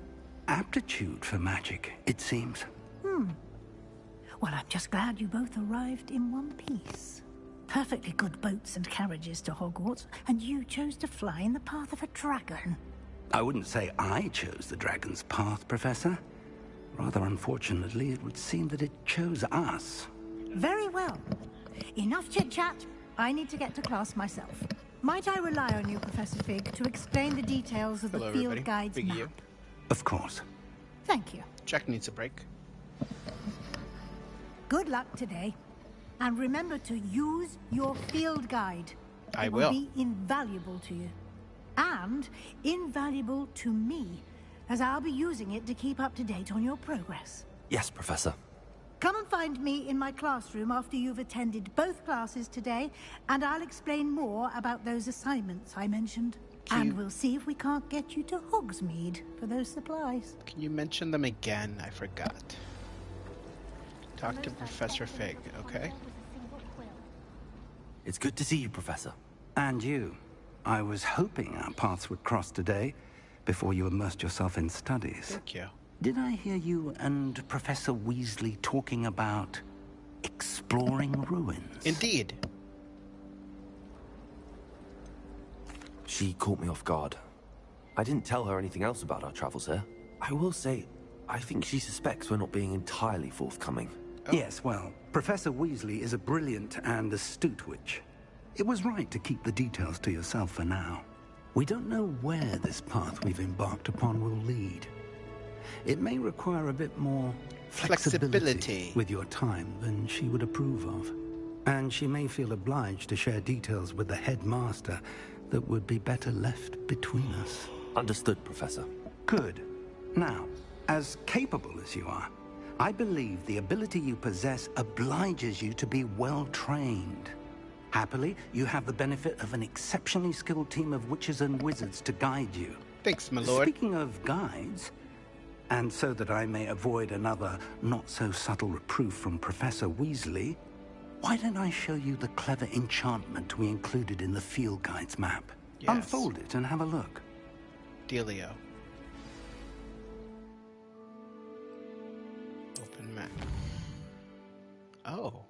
aptitude for magic, it seems. Well, I'm just glad you both arrived in one piece. Perfectly good boats and carriages to Hogwarts, and you chose to fly in the path of a dragon. I wouldn't say I chose the dragon's path, Professor. Rather unfortunately, it would seem that it chose us. Very well. Enough chit-chat. I need to get to class myself. Might I rely on you, Professor Fig, to explain the details of the field guide's map? Of course. Thank you. Jack needs a break. Good luck today. And remember to use your field guide. I It will. be invaluable to you. And invaluable to me, as I'll be using it to keep up to date on your progress. Yes, Professor. Come and find me in my classroom after you've attended both classes today, and I'll explain more about those assignments I mentioned. And we'll see if we can't get you to Hogsmeade for those supplies. Can you mention them again? I forgot. Talk to Professor Fig, okay? It's good to see you, Professor. And you. I was hoping our paths would cross today, before you immersed yourself in studies. Thank you. Did I hear you and Professor Weasley talking about exploring ruins? Indeed. She caught me off guard. I didn't tell her anything else about our travels here. I will say, I think she suspects we're not being entirely forthcoming. Yes, well, Professor Weasley is a brilliant and astute witch. It was right to keep the details to yourself for now. We don't know where this path we've embarked upon will lead. It may require a bit more flexibility with your time than she would approve of. And she may feel obliged to share details with the headmaster that would be better left between us. Understood, Professor. Good. Now, as capable as you are, I believe the ability you possess obliges you to be well trained. Happily, you have the benefit of an exceptionally skilled team of witches and wizards to guide you. Thanks, my lord. Speaking of guides, and so that I may avoid another not-so-subtle reproof from Professor Weasley, why don't I show you the clever enchantment we included in the field guide's map? Yes. Unfold it and have a look. Dealio. Open map. Oh.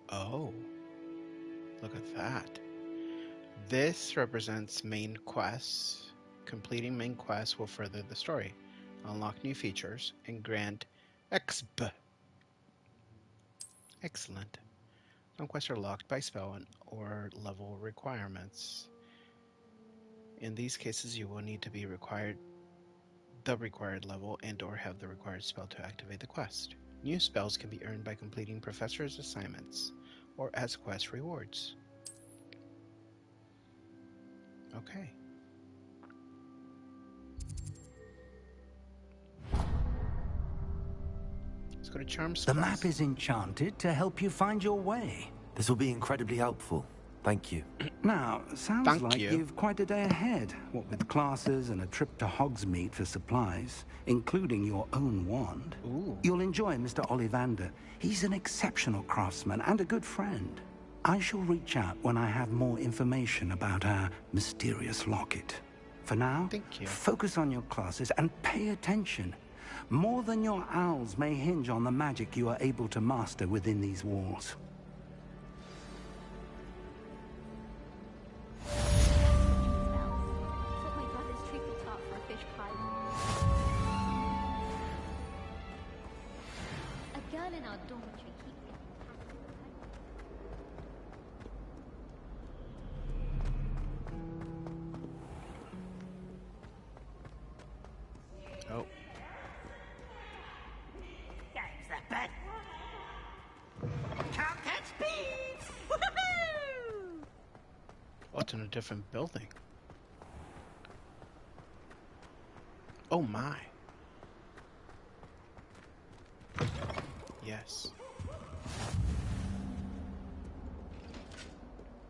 Oh. Look at that. This represents main quests. Completing main quests will further the story, unlock new features, and grant XP. Excellent. Some quests are locked by spell or level requirements. In these cases, you will need to be the required level and or have the required spell to activate the quest. New spells can be earned by completing professors' assignments or as quest rewards. Okay. Let's go to charm spells. The map is enchanted to help you find your way. This will be incredibly helpful. Thank you. Now, sounds Thank like you. you've quite a day ahead, what with classes and a trip to Hogsmeade for supplies, including your own wand. Ooh. You'll enjoy Mr. Ollivander. He's an exceptional craftsman and a good friend. I shall reach out when I have more information about our mysterious locket. For now, Thank you. focus on your classes and pay attention. More than your owls may hinge on the magic you are able to master within these walls. Thought my brother's treacle tart for a fish pie. A girl in our dormitory keeps getting Oh. Game's that bad. Can't catch bees! Woohoo! Oh, it's in a different building. Oh my. Yes.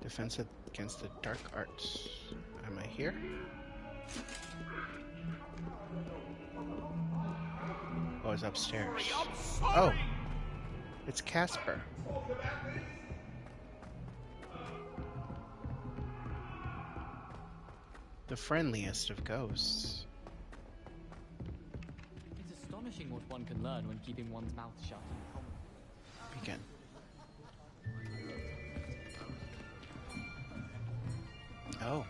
Defense against the dark arts. Am I here? Oh, it's upstairs. Oh. It's Casper. The friendliest of ghosts. It's astonishing what one can learn when keeping one's mouth shut in common. Begin. Oh.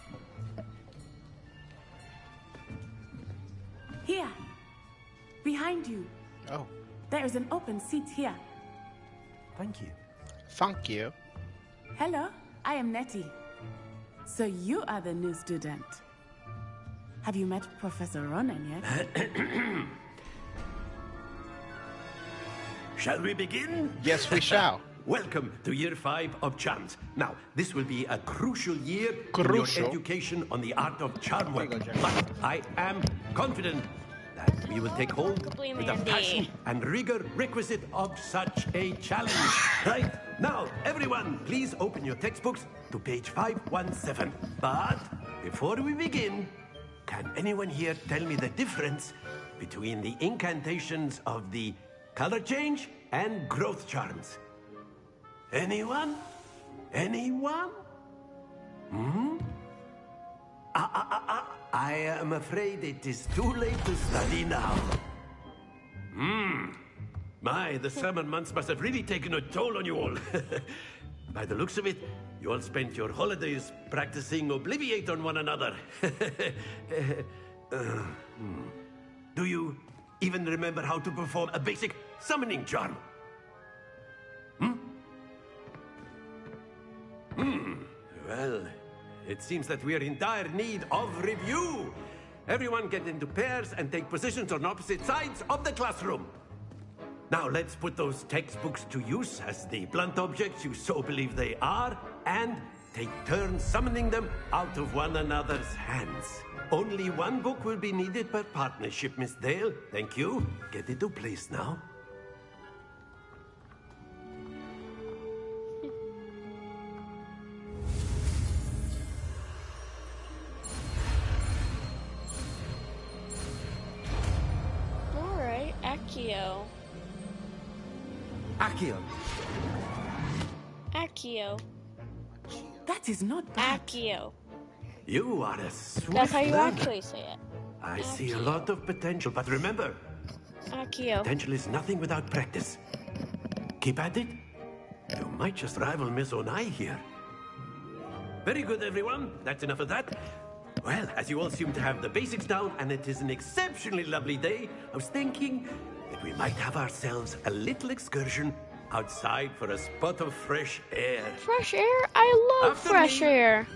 Here! Behind you. Oh. There is an open seat here. Thank you. Thank you. Hello, I am Nettie. So you are the new student. Have you met Professor Ronan yet? Shall we begin? Yes, we shall. Welcome to Year 5 of Charms. Now, this will be a crucial year in Crucial. your education on the art of charm work. But I am confident that we will take hold Blame with the Andy. passion and rigor requisite of such a challenge. Right? Now, everyone, please open your textbooks to page 517. But before we begin, can anyone here tell me the difference between the incantations of the color change and growth charms? Anyone? Anyone? I am afraid it is too late to study now. My, the summer months must have really taken a toll on you all. By the looks of it, you all spent your holidays practicing Obliviate on one another. Do you even remember how to perform a basic summoning charm? Well, it seems that we are in dire need of review. Everyone get into pairs and take positions on opposite sides of the classroom. Now let's put those textbooks to use as the blunt objects you so believe they are, and take turns summoning them out of one another's hands. Only one book will be needed per partnership, Miss Dale. Thank you. Get into place now. Accio. Accio. Accio. That is not bad. Accio. You are a swift That's how you learner. actually say it. I see a lot of potential, but remember, Accio. potential is nothing without practice. Keep at it. You might just rival Miss Onai here. Very good, everyone. That's enough of that. Well, as you all seem to have the basics down, and it is an exceptionally lovely day, I was thinking that we might have ourselves a little excursion outside for a spot of fresh air. Fresh air? I love After fresh me. air.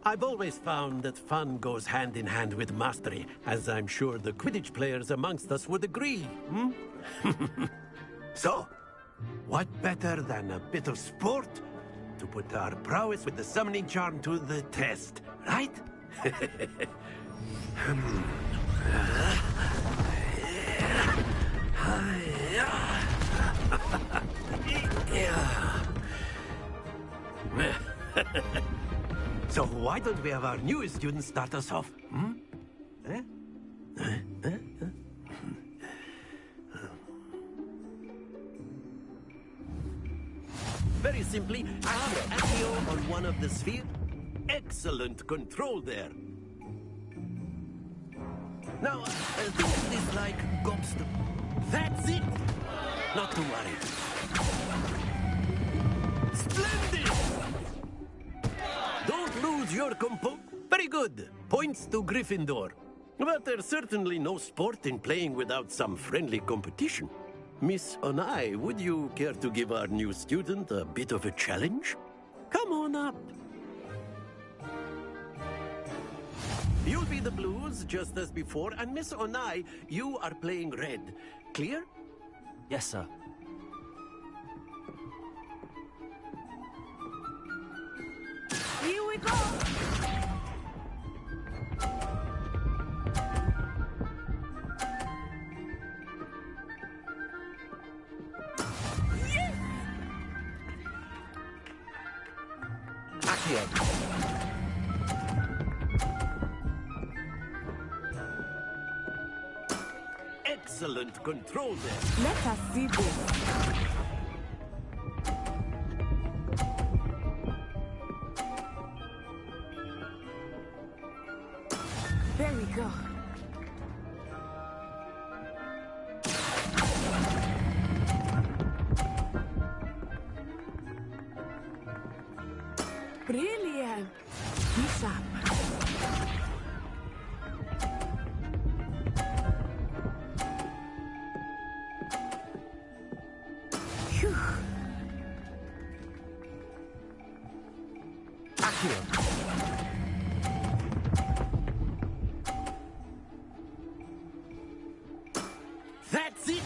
I've always found that fun goes hand in hand with mastery, as I'm sure the Quidditch players amongst us would agree. Hmm? So, what better than a bit of sport to put our prowess with the summoning charm to the test, right? So why don't we have our newest student start us off? Hmm? Very simply, Accio on one of the sphere. Excellent control there. Now, think this like gobster. That's it! Not to worry. Splendid! Don't lose your compo... Very good. Points to Gryffindor. But there's certainly no sport in playing without some friendly competition. Miss Onai, would you care to give our new student a bit of a challenge? Come on up. You'll be the blues, just as before, and Miss Onai, you are playing red. Clear? Yes, sir. Here we go! Accio. Excellent control there. Let us see this. There we go. Brilliant. Bishop. Phew. Accio. That's it!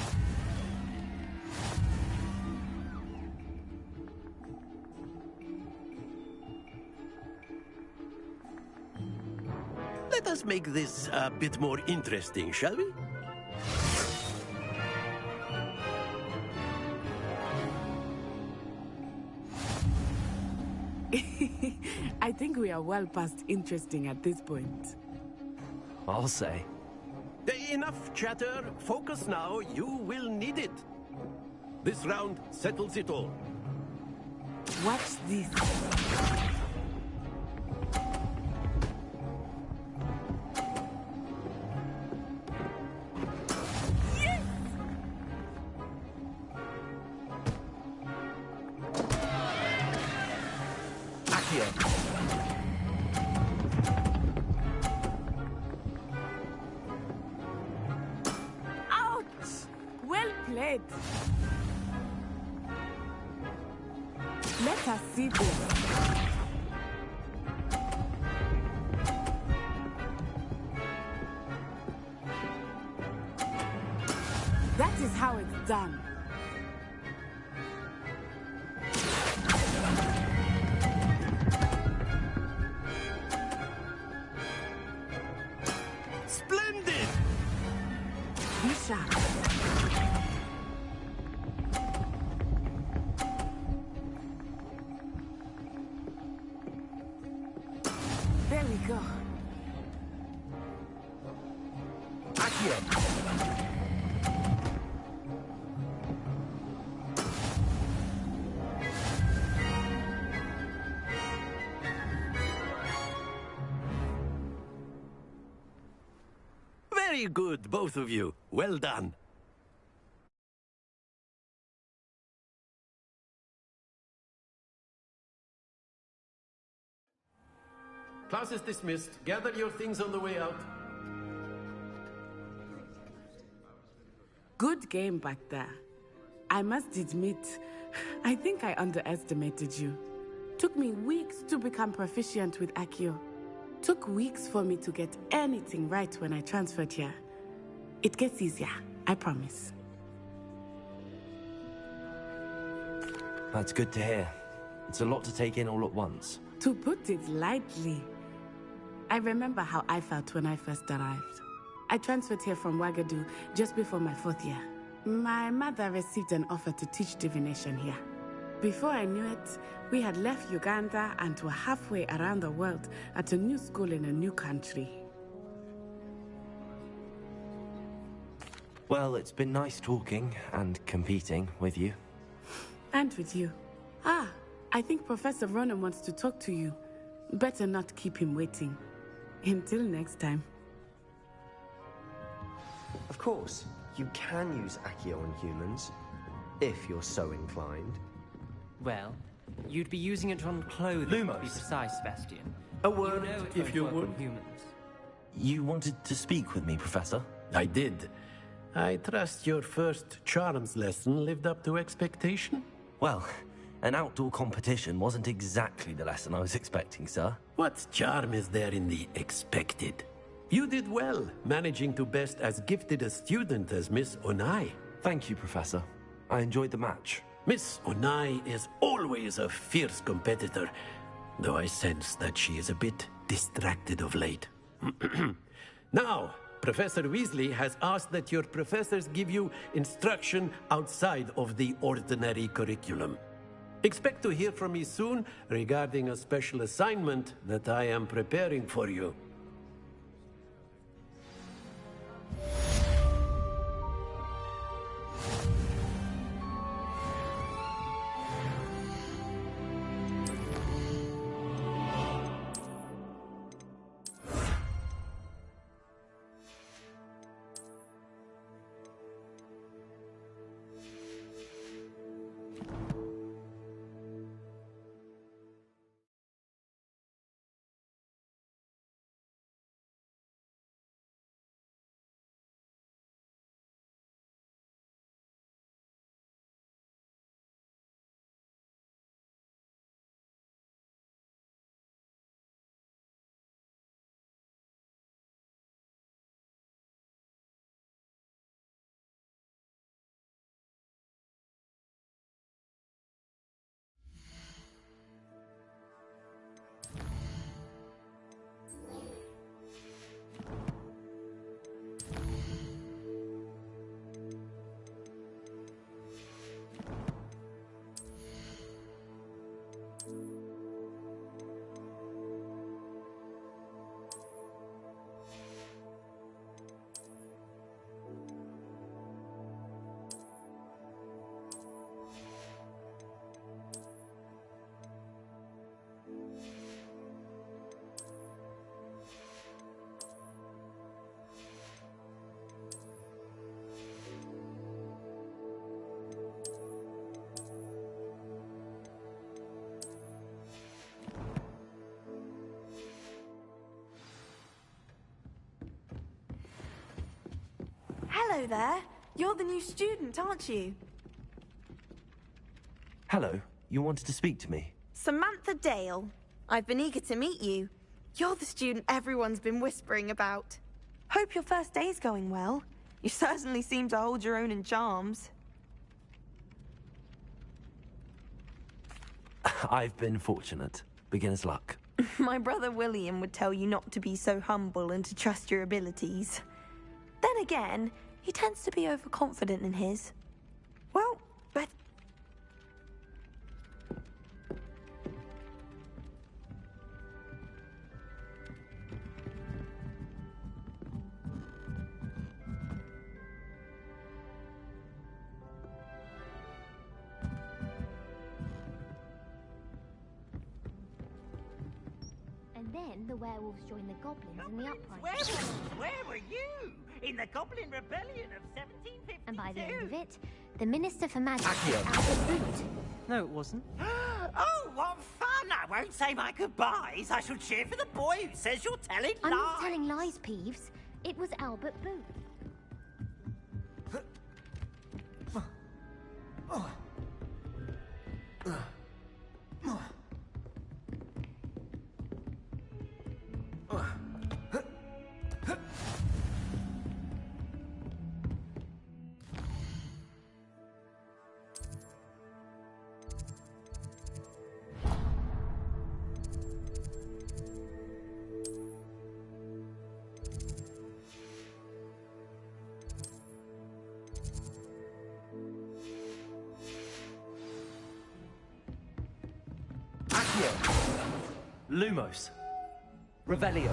Let us make this a bit more interesting, shall we? I think we are well past interesting at this point. I'll say. Enough chatter. Focus now. You will need it. This round settles it all. Watch this. Yes! Accio. Ouch! Well played. Let us see this. That is how it's done. Splendid! Bishop. Very good, both of you. Well done. Class is dismissed. Gather your things on the way out. Good game back there. I must admit, I think I underestimated you. Took me weeks to become proficient with Accio. Took weeks for me to get anything right when I transferred here. It gets easier, I promise. That's good to hear. It's a lot to take in all at once. To put it lightly, I remember how I felt when I first arrived. I transferred here from Wagadu just before my 4th year. My mother received an offer to teach divination here. Before I knew it, we had left Uganda and were halfway around the world at a new school in a new country. Well, it's been nice talking and competing with you. And with you. I think Professor Ronan wants to talk to you. Better not keep him waiting. Until next time. Of course, you can use Accio on humans, if you're so inclined. Well, you'd be using it on clothing, to be precise, Sebastian. A word, if you would. Humans. You wanted to speak with me, Professor? I did. I trust your first charms lesson lived up to expectation? Well, an outdoor competition wasn't exactly the lesson I was expecting, sir. What charm is there in the expected? You did well, managing to best as gifted a student as Miss Onai. Thank you, Professor. I enjoyed the match. Miss Onai is always a fierce competitor, though I sense that she is a bit distracted of late. Now, Professor Weasley has asked that your professors give you instruction outside of the ordinary curriculum. Expect to hear from me soon regarding a special assignment that I am preparing for you. Hello there. You're the new student, aren't you? Hello. You wanted to speak to me? Samantha Dale. I've been eager to meet you. You're the student everyone's been whispering about. Hope your first day's going well. You certainly seem to hold your own in charms. I've been fortunate. Beginner's luck. My brother William would tell you not to be so humble and to trust your abilities. Then again, he tends to be overconfident in his. Well, but... then the werewolves joined the goblins in the uprising. Werewolves? Where were you? In the Goblin Rebellion of 1752? And by the end of it, the Minister for Magic Accio. was out of boot. No, it wasn't. Oh, what fun! I won't say my goodbyes. I shall cheer for the boy who says you're telling I'm lies. not telling lies, Peeves. It was Albert Booth. Lumos. Revelio.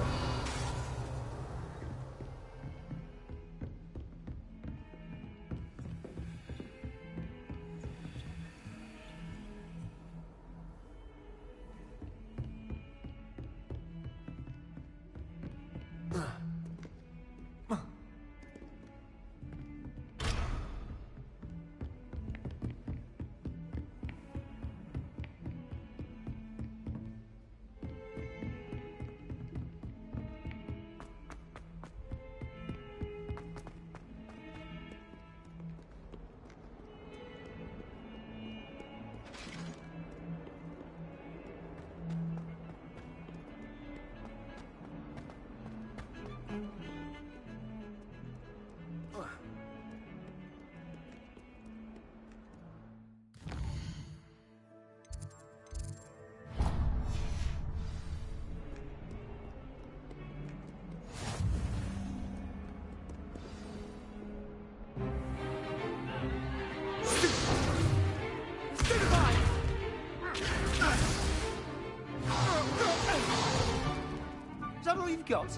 Is that all you've got?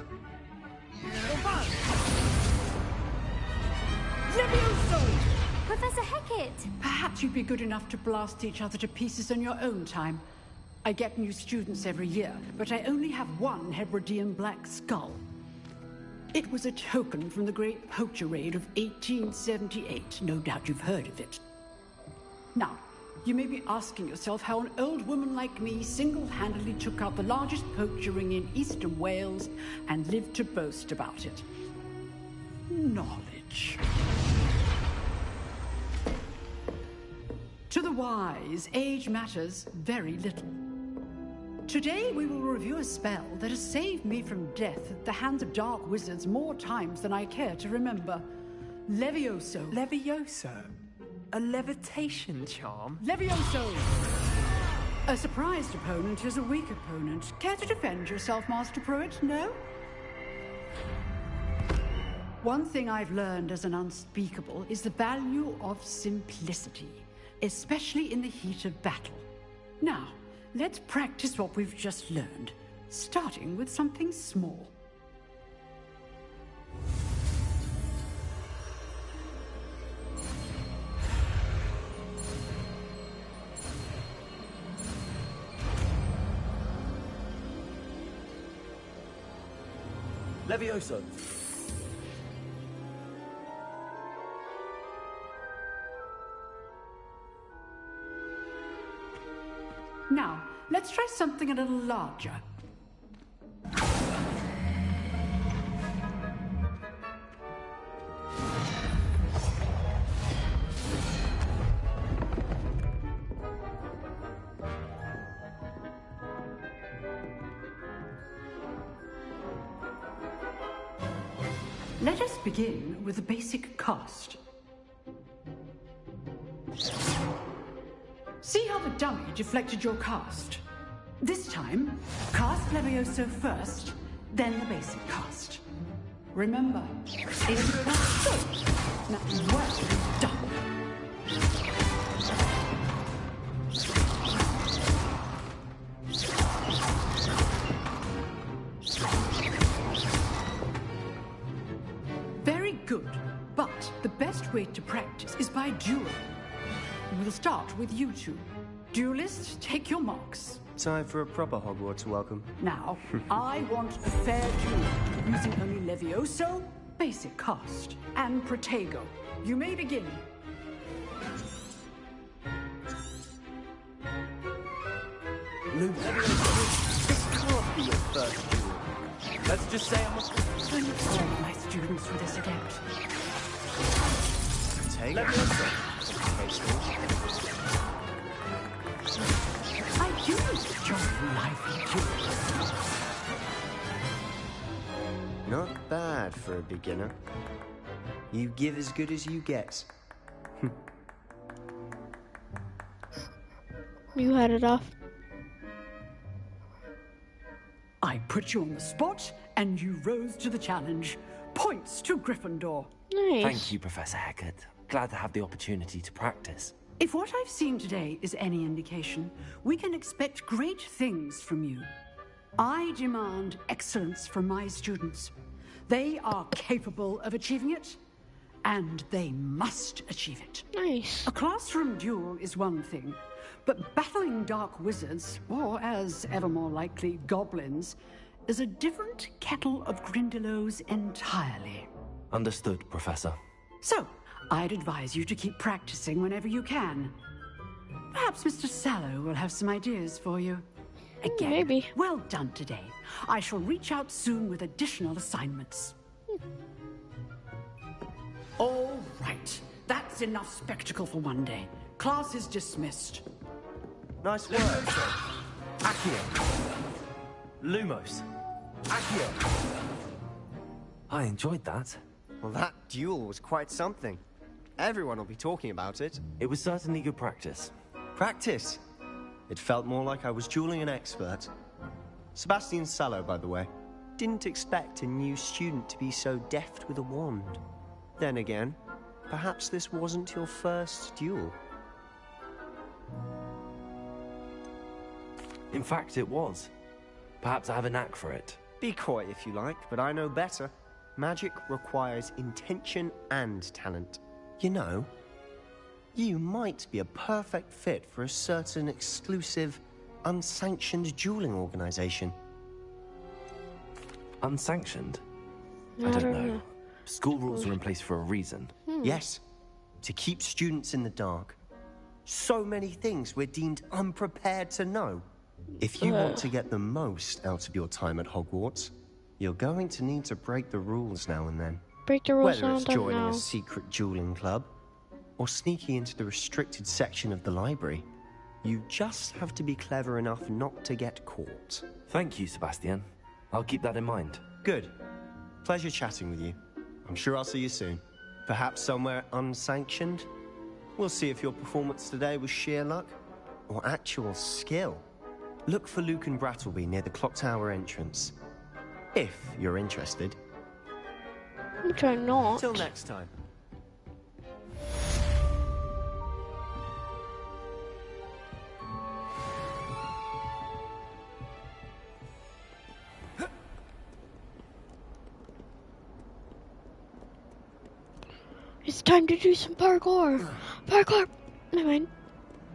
Professor Hecat! Perhaps you'd be good enough to blast each other to pieces on your own time. I get new students every year, but I only have one Hebridean black skull. It was a token from the Great Poacher Raid of 1878. No doubt you've heard of it. Now, you may be asking yourself how an old woman like me single-handedly took out the largest poacher ring in eastern Wales and lived to boast about it. Knowledge. To the wise, age matters very little. Today we will review a spell that has saved me from death at the hands of dark wizards more times than I care to remember. Levioso. Levioso? A levitation charm? Levioso! A surprised opponent is a weak opponent. Care to defend yourself, Master Pruitt? No? One thing I've learned as an unspeakable is the value of simplicity, especially in the heat of battle. Now, let's practice what we've just learned, starting with something small. Levioso. Now, let's try something a little larger. Let us begin with the basic cast. See how the dummy deflected your cast? This time, cast Levioso first, then the basic cast. Remember, it's good. Now, well done. Very good, but the best way to practice is by dueling. We'll start with you two. Duelists, take your marks. Time for a proper Hogwarts welcome. Now, I want a fair duel, using only Levioso, basic cast, and Protego. You may begin. This can't be your first duel. Let's just say I'm All my students were this adept. I do enjoy life duels. Not bad for a beginner. You give as good as you get. You had it off. I put you on the spot, and you rose to the challenge. Points to Gryffindor. Nice. Thank you, Professor Hecat. Glad to have the opportunity to practice. If what I've seen today is any indication, we can expect great things from you. I demand excellence from my students. They are capable of achieving it, and they must achieve it. Nice. A classroom duel is one thing, but battling dark wizards, or as ever more likely, goblins, is a different kettle of Grindylows entirely. Understood, Professor. So, I'd advise you to keep practicing whenever you can. Perhaps Mr. Sallow will have some ideas for you. Again, maybe. Well done today. I shall reach out soon with additional assignments. All right. That's enough spectacle for one day. Class is dismissed. Nice work. Accio. Lumos. Accio. I enjoyed that. Well, that duel was quite something. Everyone will be talking about it. It was certainly good practice. Practice? It felt more like I was dueling an expert. Sebastian Sallow, by the way. Didn't expect a new student to be so deft with a wand. Then again, perhaps this wasn't your first duel. In fact, it was. Perhaps I have a knack for it. Be coy if you like, but I know better. Magic requires intention and talent. You know, you might be a perfect fit for a certain exclusive, unsanctioned dueling organization. Unsanctioned? I don't know. School rules are in place for a reason. Yes, to keep students in the dark. So many things we're deemed unprepared to know. If you want to get the most out of your time at Hogwarts, you're going to need to break the rules now and then. Break the rules Whether now it's and then joining now. a secret dueling club, or sneaking into the restricted section of the library, you just have to be clever enough not to get caught. Thank you, Sebastian. I'll keep that in mind. Good. Pleasure chatting with you. I'm sure I'll see you soon. Perhaps somewhere unsanctioned? We'll see if your performance today was sheer luck, or actual skill. Look for Luke and Brattleby near the clock tower entrance. If you're interested. Which I'm not. Till next time. It's time to do some parkour. Parkour. Never mind.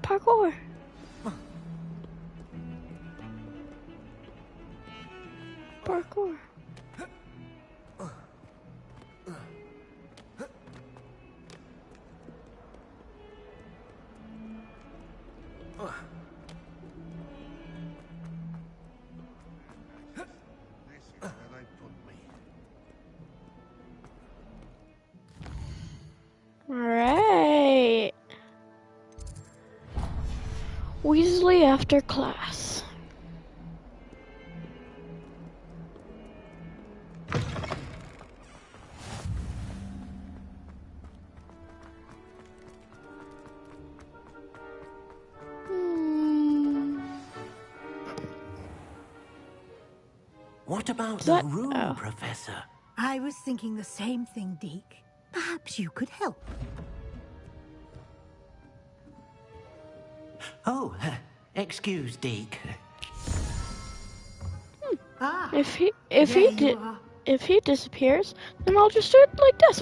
Parkour. Parkour. Alright. Weasley after class. What about the room, Professor? I was thinking the same thing, Deke. Perhaps you could help. Oh, excuse, Deke. If he disappears, then I'll just do it like this.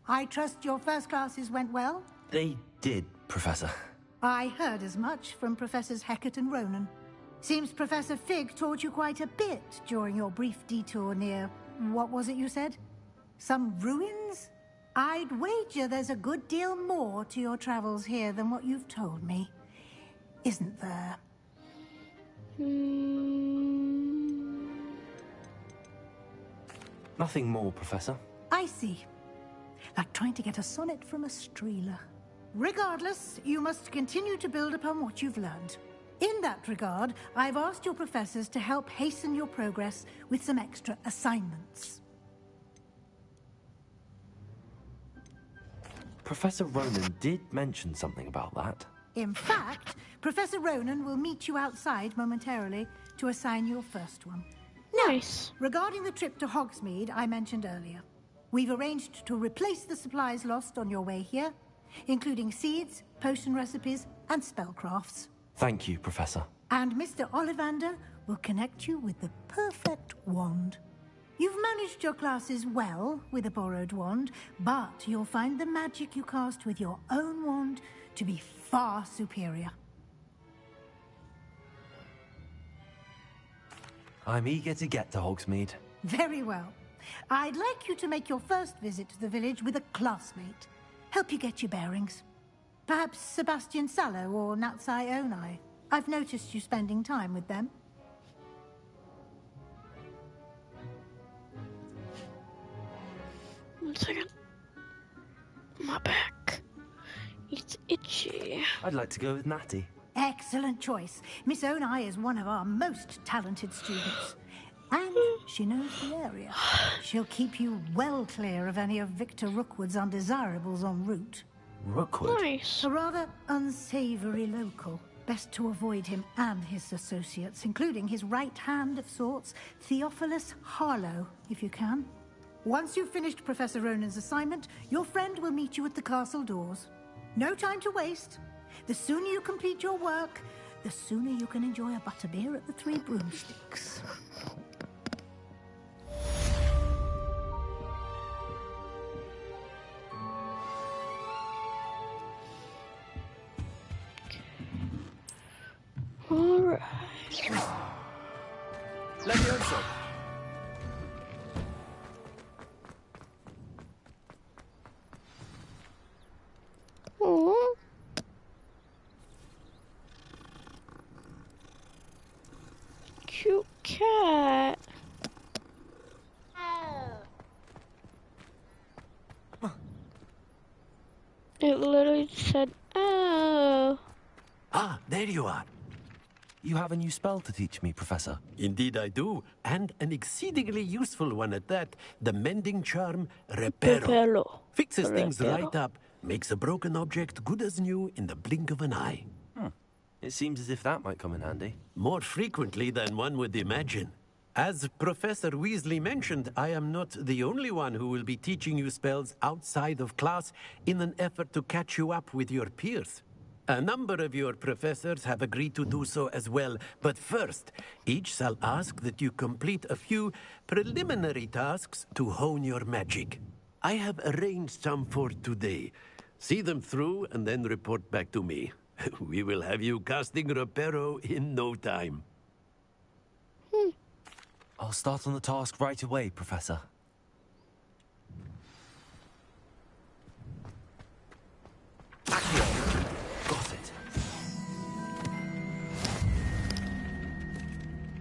I trust your first classes went well? They did, Professor. I heard as much from Professors Hecat and Ronan. Seems Professor Fig taught you quite a bit during your brief detour near... what was it you said? Some ruins? I'd wager there's a good deal more to your travels here than what you've told me. Isn't there? Nothing more, Professor. I see. Like trying to get a sonnet from a streeler. Regardless, you must continue to build upon what you've learned. In that regard, I've asked your professors to help hasten your progress with some extra assignments. Professor Ronan did mention something about that. In fact, Professor Ronan will meet you outside momentarily to assign your first one. Nice. Now, regarding the trip to Hogsmeade I mentioned earlier, we've arranged to replace the supplies lost on your way here, including seeds, potion recipes, and spellcrafts. Thank you, Professor. And Mr. Ollivander will connect you with the perfect wand. You've managed your classes well with a borrowed wand, but you'll find the magic you cast with your own wand to be far superior. I'm eager to get to Hogsmeade. Very well. I'd like you to make your first visit to the village with a classmate. Help you get your bearings. Perhaps Sebastian Sallow or Natsai Onai. I've noticed you spending time with them. One second. My back. It's itchy. I'd like to go with Natty. Excellent choice. Miss Onai is one of our most talented students. And she knows the area. She'll keep you well clear of any of Victor Rookwood's undesirables en route. Rookwood? Nice. A rather unsavory local. Best to avoid him and his associates, including his right hand of sorts, Theophilus Harlow, if you can. Once you've finished Professor Ronan's assignment, your friend will meet you at the castle doors. No time to waste. The sooner you complete your work, the sooner you can enjoy a butterbeer at the Three Broomsticks. Alright. Levioso. Aww. Cute cat. It literally said, oh. Ah, there you are. You have a new spell to teach me, Professor. Indeed I do, and an exceedingly useful one at that. The mending charm, Reparo. Fixes things right up, makes a broken object good as new in the blink of an eye. It seems as if that might come in handy. More frequently than one would imagine. As Professor Weasley mentioned, I am not the only one who will be teaching you spells outside of class in an effort to catch you up with your peers. A number of your professors have agreed to do so as well, but first, each shall ask that you complete a few preliminary tasks to hone your magic. I have arranged some for today. See them through and then report back to me. We will have you casting Reparo in no time. I'll start on the task right away, Professor. Accio. Got it.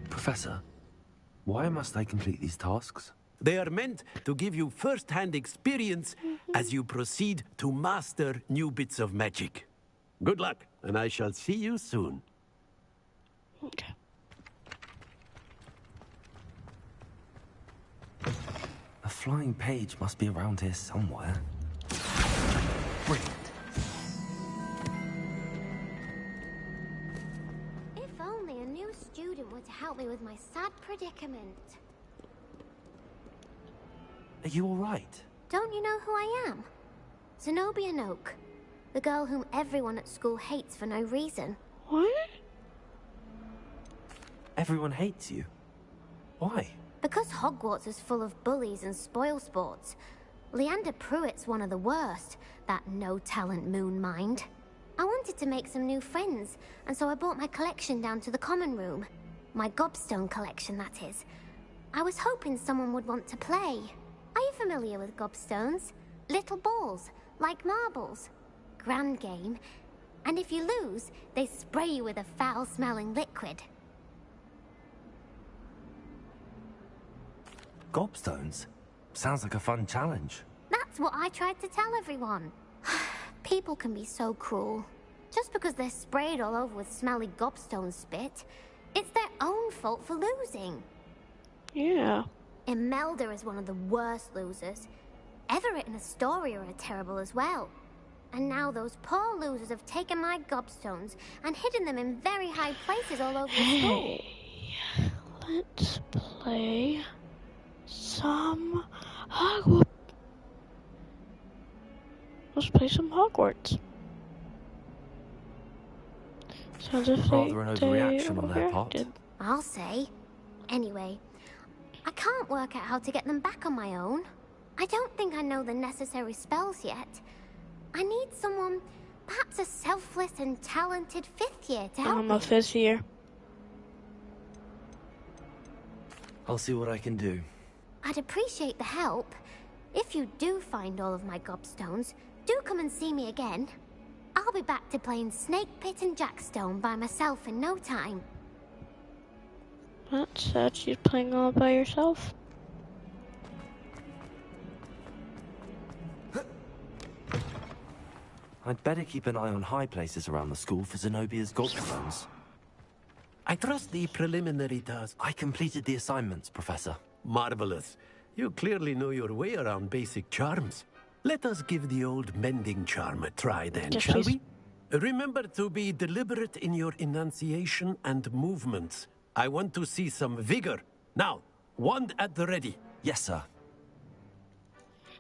Professor, why must I complete these tasks? They are meant to give you first-hand experience as you proceed to master new bits of magic. Good luck, and I shall see you soon. Okay. A flying page must be around here somewhere. Brilliant. If only a new student were to help me with my sad predicament. Are you all right? Don't you know who I am? Zenobia Noak. The girl whom everyone at school hates for no reason. What? Everyone hates you. Why? Because Hogwarts is full of bullies and spoilsports. Leander Pruitt's one of the worst, that no-talent moon mind. I wanted to make some new friends, and so I brought my collection down to the common room. My gobstone collection, that is. I was hoping someone would want to play. Are you familiar with gobstones? Little balls, like marbles. Grand game. And if you lose, they spray you with a foul-smelling liquid. Gobstones? Sounds like a fun challenge. That's what I tried to tell everyone. People can be so cruel. Just because they're sprayed all over with smelly gobstone spit, it's their own fault for losing. Yeah. Imelda is one of the worst losers. Everett and Astoria are terrible as well. And now those poor losers have taken my gobstones and hidden them in very high places all over the school. Let's play some Hogwarts. Let's play some Hogwarts. Sounds as if rather an overreaction on their part. I'll say. Anyway, I can't work out how to get them back on my own. I don't think I know the necessary spells yet. I need someone, perhaps a selfless and talented 5th year to help me. I'm a 5th year. I'll see what I can do. I'd appreciate the help. If you do find all of my gobstones, do come and see me again. I'll be back to playing Snake Pit and Jackstone by myself in no time. That's sad, she's playing all by herself. I'd better keep an eye on high places around the school for Zenobia's gobstones. I trust the preliminary task. I completed the assignments, Professor. Marvelous. You clearly know your way around basic charms. Let us give the old mending charm a try then, Yes, shall please. we? Remember to be deliberate in your enunciation and movements. I want to see some vigor. Now, wand at the ready. Yes, sir.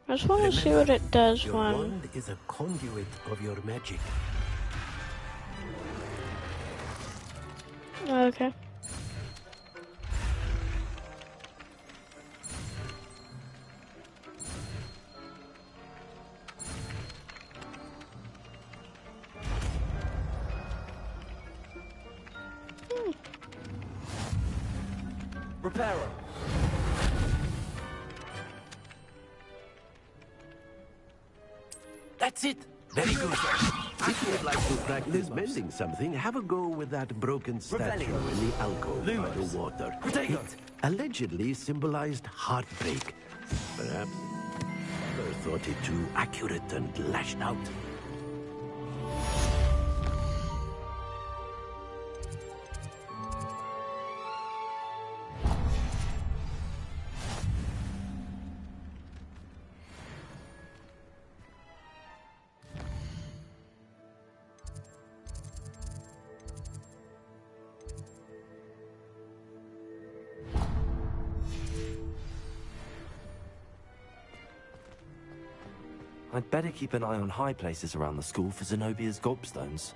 I just want to see what it does Your when... wand is a conduit of your magic. Okay. Reparo. That's it. Very good. If you would like to practice mending something, have a go with that broken statue in the alcove by the water. It allegedly symbolized heartbreak. Perhaps never thought it too accurate and lashed out. I'd better keep an eye on high places around the school for Zenobia's gobstones.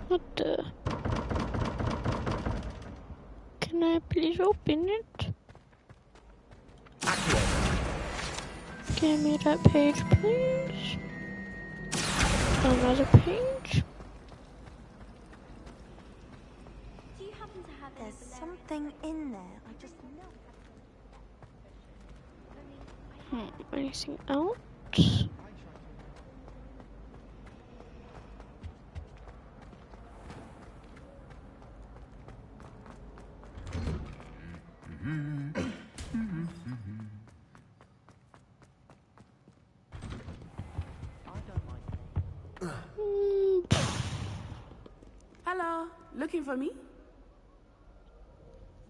What the? Can I please open it? Give me that page, please. Another page. Do you happen to have There's something in there. I just know. Anything else? Hello, looking for me?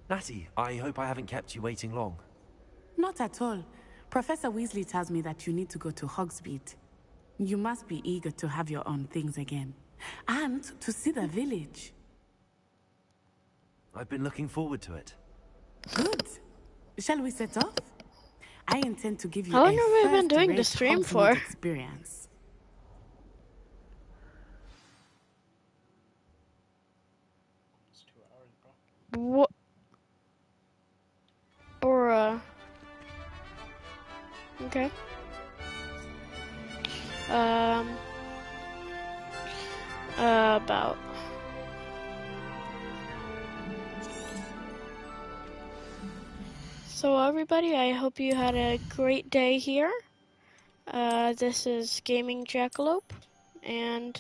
Natty, I hope I haven't kept you waiting long. Not at all. Professor Weasley tells me that you need to go to Hogsmeade. You must be eager to have your own things again. And to see the village. I've been looking forward to it. Good. Shall we set off? I intend to give you How long a have we been doing the first-rate stream Hogsmeade for? experience. What? Or okay. About. So everybody, I hope you had a great day here. This is Gaming Jackalope, and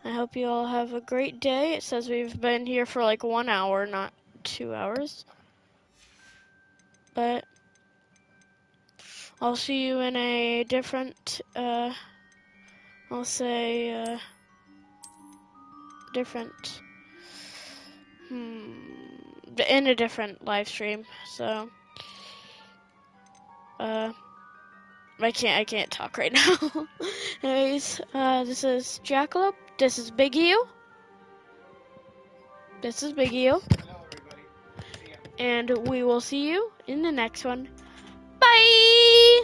I hope you all have a great day. It says we've been here for like 1 hour, not 2 hours. But I'll see you in a different, I'll say, different, in a different live stream. So, I can't talk right now. Anyways, this is Jackalope. This is Big U. This is Big U. And we will see you in the next one. Bye!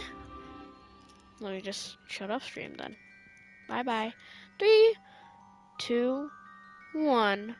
Let me just shut off stream then. Bye bye. 3, 2, 1.